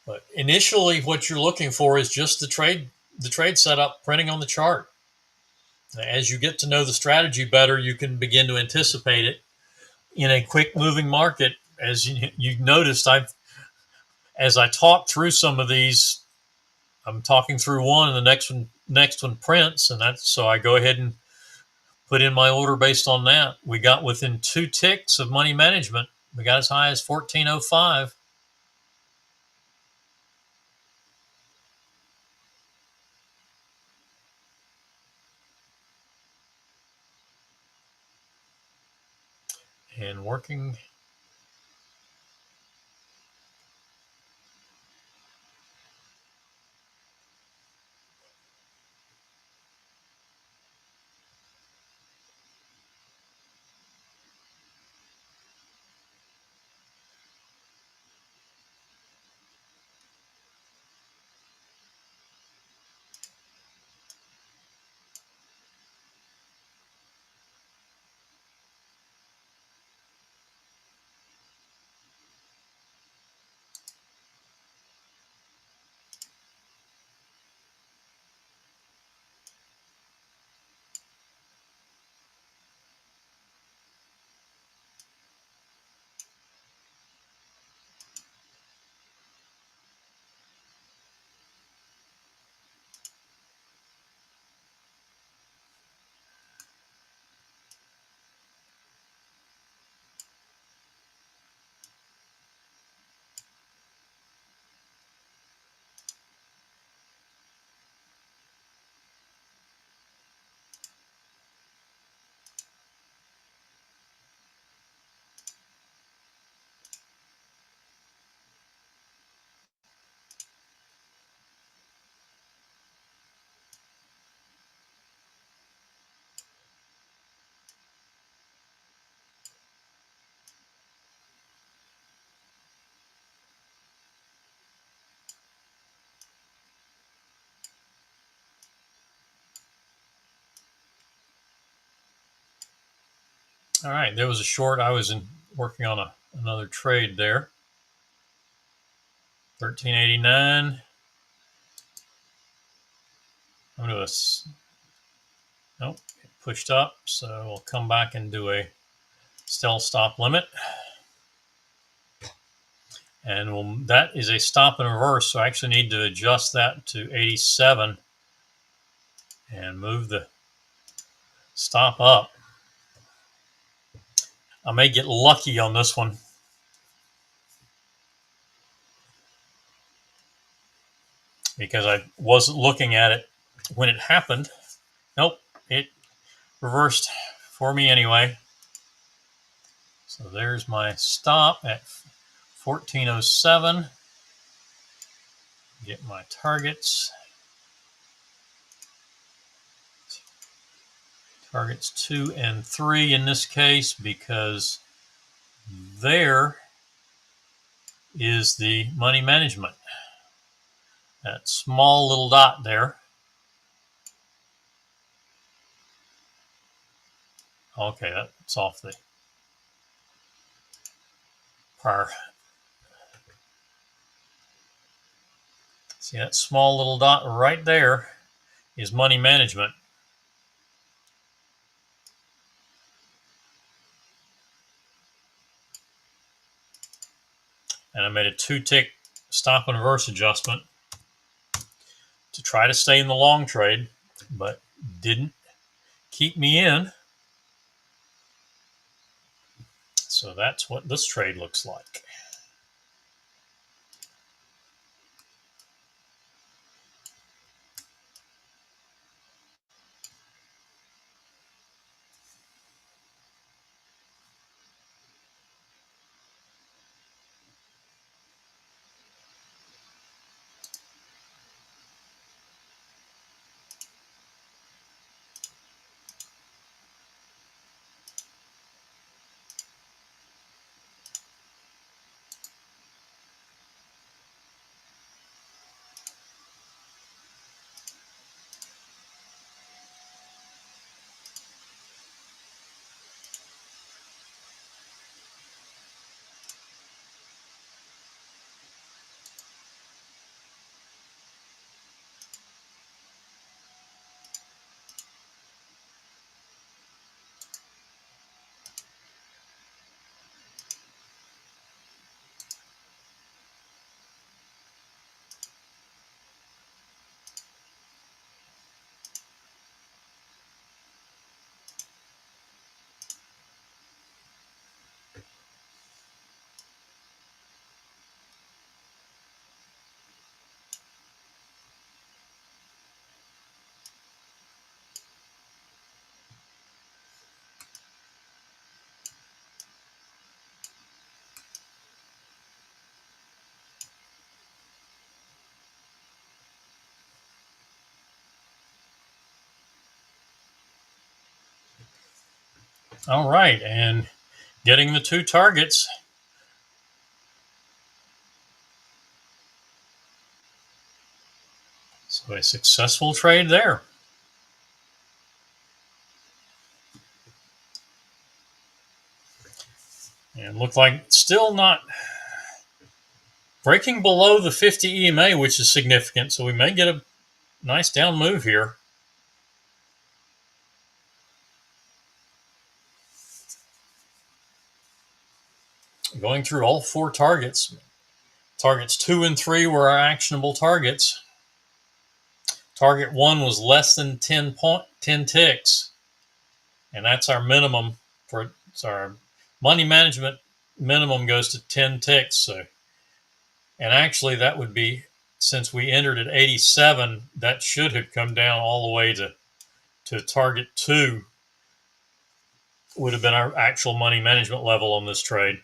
But initially, what you're looking for is just the trade setup printing on the chart. As you get to know the strategy better, you can begin to anticipate it in a quick moving market. As you noticed, as I talk through some of these, I'm talking through one, and the next one prints, and that's so I go ahead and put in my order based on that. We got within 2 ticks of money management. We got as high as 14.05. And working. All right, there was a short. I was working on another trade there. 1389. I'm going to nope, it pushed up, so we'll come back and do a stealth stop limit. And that is a stop and reverse, so I actually need to adjust that to 87 and move the stop up. I may get lucky on this one because I wasn't looking at it when it happened. Nope, it reversed for me anyway. So there's my stop at 1407. Get my targets. Targets 2 and 3 in this case, because there is the money management. That small little dot there. Okay, that's off the prior. See that small little dot right there is money management. And I made a 2-tick stop and reverse adjustment to try to stay in the long trade, but didn't keep me in. So that's what this trade looks like. All right, and getting the 2 targets. So a successful trade there. And looked like still not breaking below the 50 EMA, which is significant. So we may get a nice down move here. Going through all 4 targets. Targets 2 and 3 were our actionable targets. Target 1 was less than 10 ticks. And that's our minimum for our money management minimum goes to 10 ticks. So, and actually that would be, since we entered at 87, that should have come down all the way to target 2 would have been our actual money management level on this trade.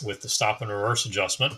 With the stop and reverse adjustment.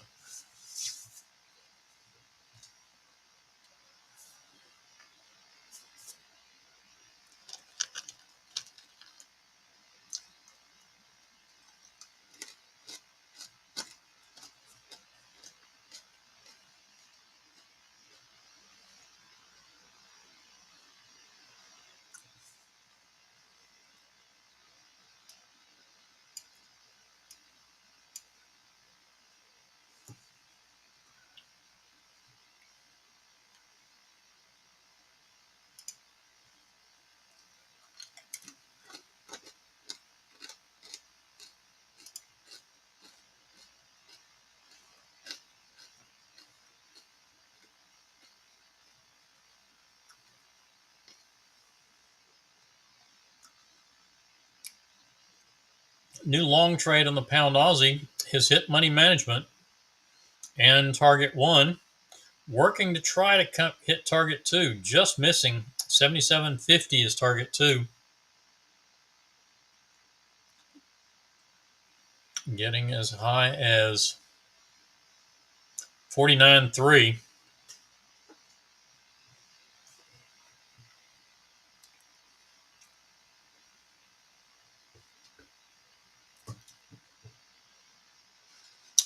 new long trade on the pound Aussie has hit money management and target 1, working to try to hit target 2, just missing. 77.50 is target 2. Getting as high as 49.3.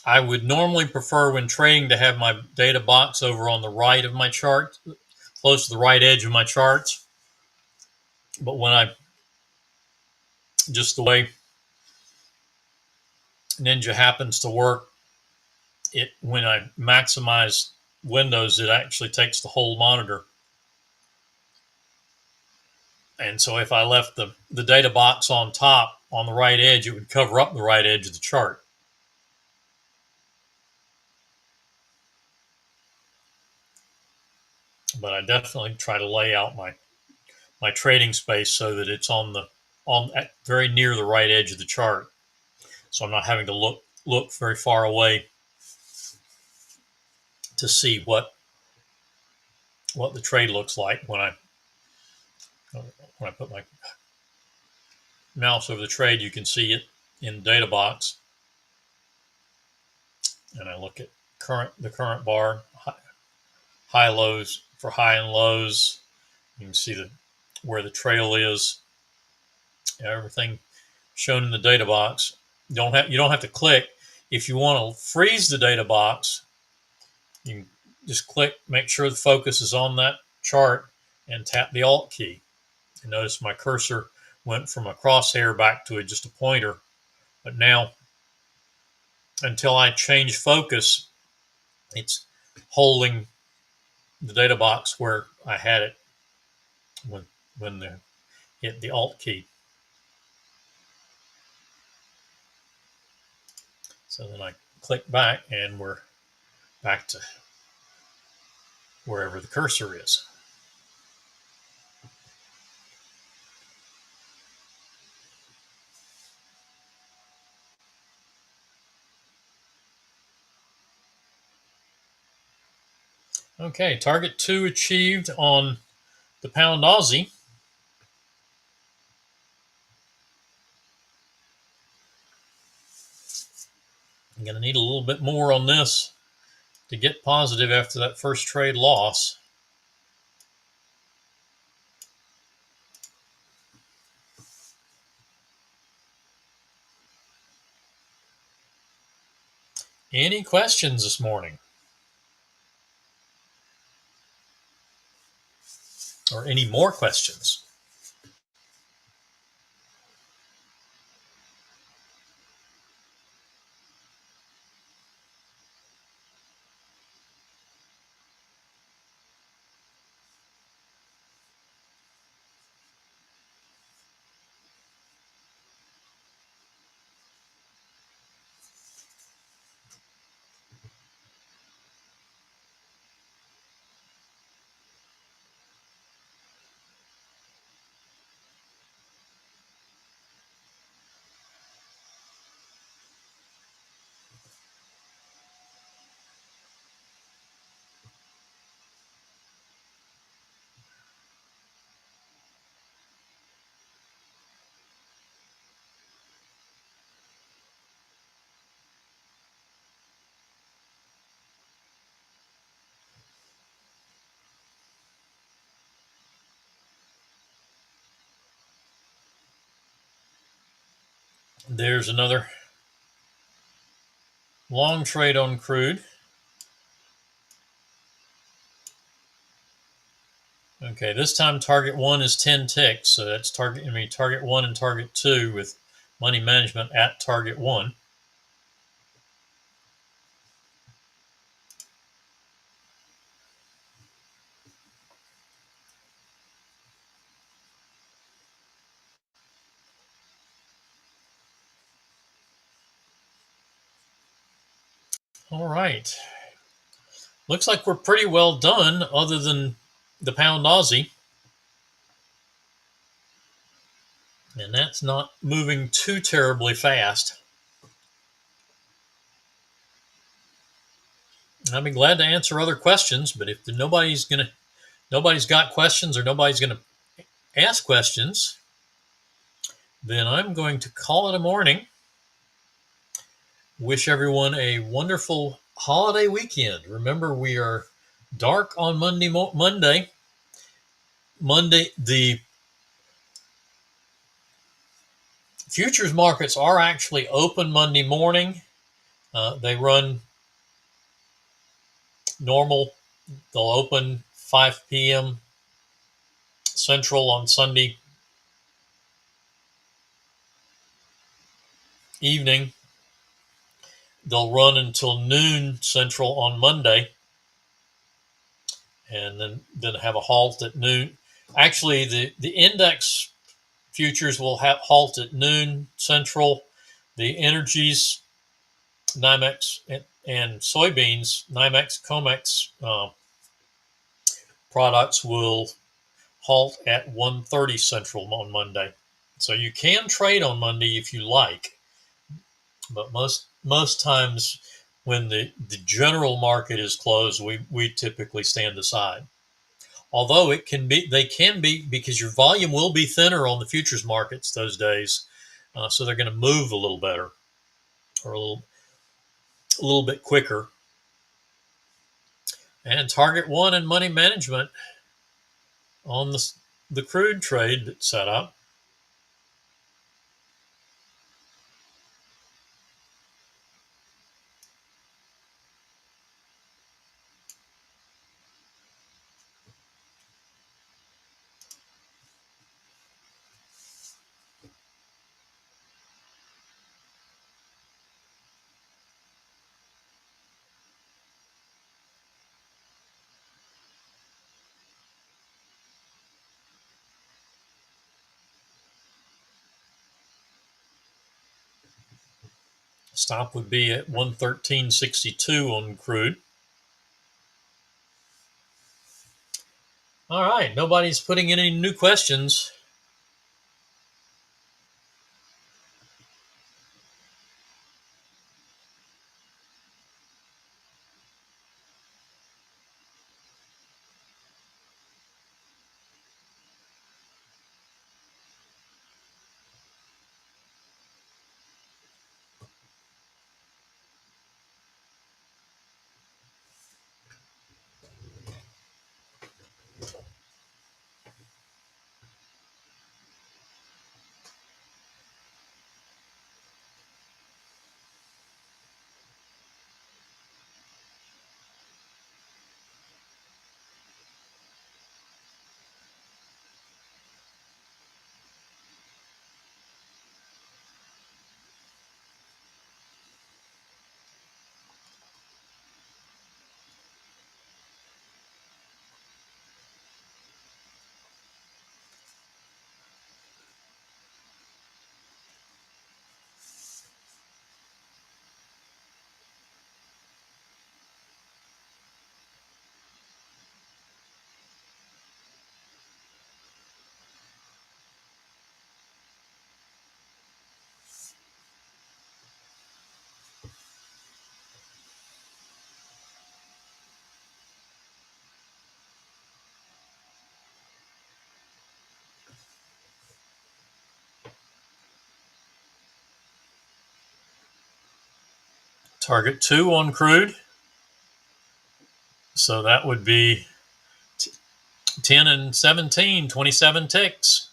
I would normally prefer when trading to have my data box over on the right of my chart, close to the right edge of my charts. But when just the way Ninja happens to work, when I maximize windows, it actually takes the whole monitor. And so if I left the data box on top on the right edge, it would cover up the right edge of the chart. But I definitely try to lay out my trading space so that it's very near the right edge of the chart, so I'm not having to look very far away to see what the trade looks like. When I put my mouse over the trade, you can see it in the data box, and I look at the current bar, high lows for high and lows. You can see where the trail is. Everything shown in the data box. You don't have to click. If you want to freeze the data box, you can just click, make sure the focus is on that chart, and tap the Alt key. And notice my cursor went from a crosshair back to just a pointer. But now, until I change focus, it's holding the data box where I had it when I hit the Alt key. So then I click back, and we're back to wherever the cursor is. Okay, target 2 achieved on the pound Aussie. I'm going to need a little bit more on this to get positive after that first trade loss. Any questions this morning? Or any more questions? There's another long trade on crude. Okay, this time target 1 is 10 ticks, so that's target 1 and target 2 with money management at target 1. All right. Looks like we're pretty well done, other than the pound Aussie. And that's not moving too terribly fast. I'd be glad to answer other questions, but if nobody's got questions or nobody's gonna ask questions, then I'm going to call it a morning. Wish everyone a wonderful holiday weekend. Remember, we are dark on Monday. The futures markets are actually open Monday morning. They run normal. They'll open 5 p.m. Central on Sunday evening. They'll run until noon Central on Monday, and then have a halt at noon. Actually, the index futures will have halt at noon Central. The energies, NYMEX and soybeans, NYMEX, COMEX products will halt at 1:30 Central on Monday. So you can trade on Monday if you like, but most times when the general market is closed, we typically stand aside. Although they can be, because your volume will be thinner on the futures markets those days, so they're going to move a little better or a little bit quicker. And target one and money management on the crude trade that's set up. Stop would be at 113.62 on crude. All right, nobody's putting in any new questions. Target 2 on crude. So that would be 10 and 17, 27 ticks.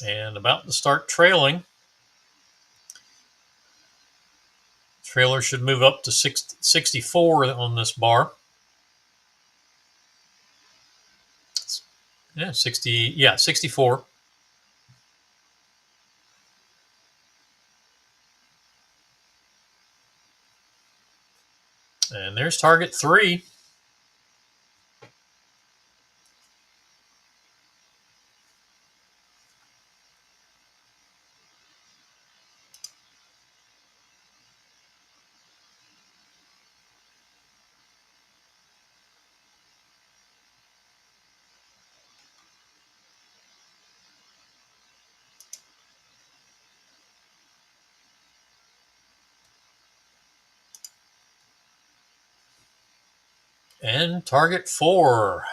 And about to start trailing. Trailer should move up to 64 on this bar. Yeah, 64. And there's target 3. And target 4.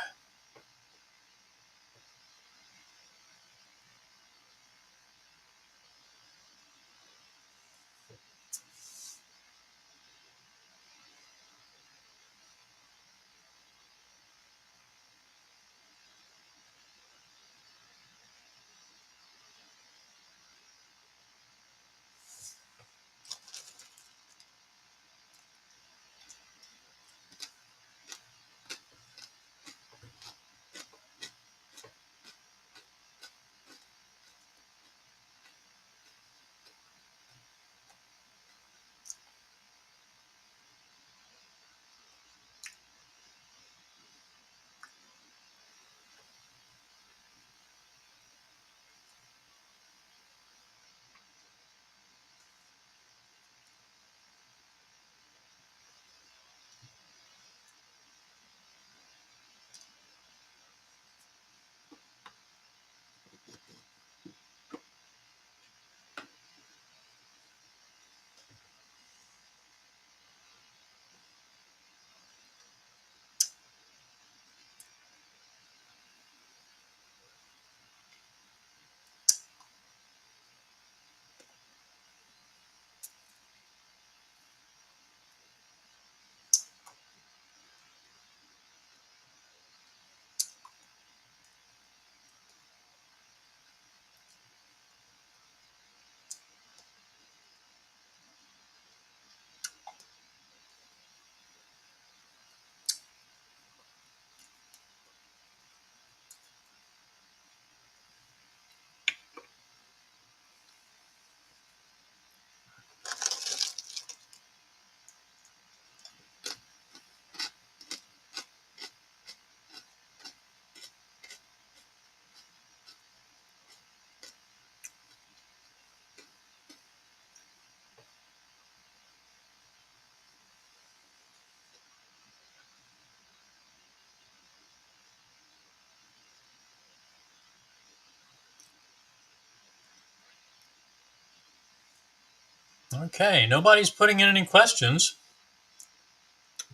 Okay, nobody's putting in any questions.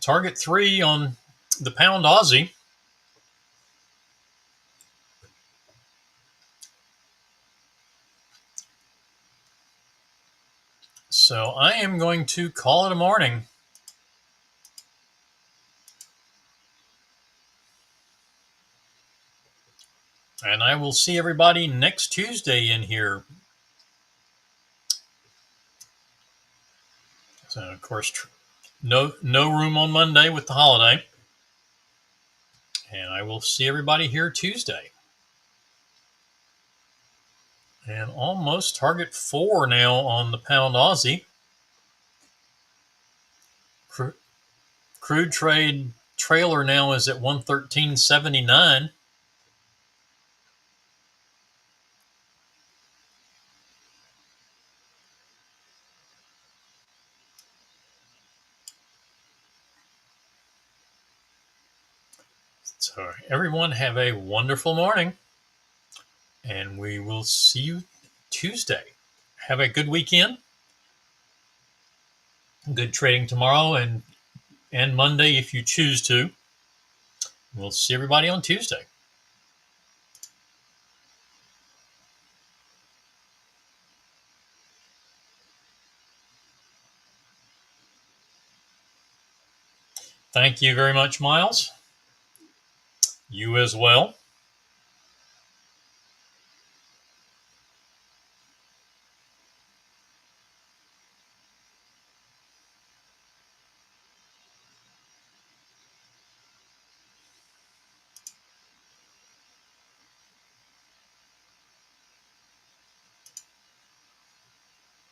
Target 3 on the pound Aussie. So I am going to call it a morning. And I will see everybody next Tuesday in here. So, of course, no room on Monday with the holiday. And I will see everybody here Tuesday. And almost target 4 now on the pound Aussie. Crude trade trailer now is at 113.79. So everyone have a wonderful morning, and we will see you Tuesday. Have a good weekend. Good trading tomorrow and Monday if you choose to. We'll see everybody on Tuesday. Thank you very much, Miles. You as well.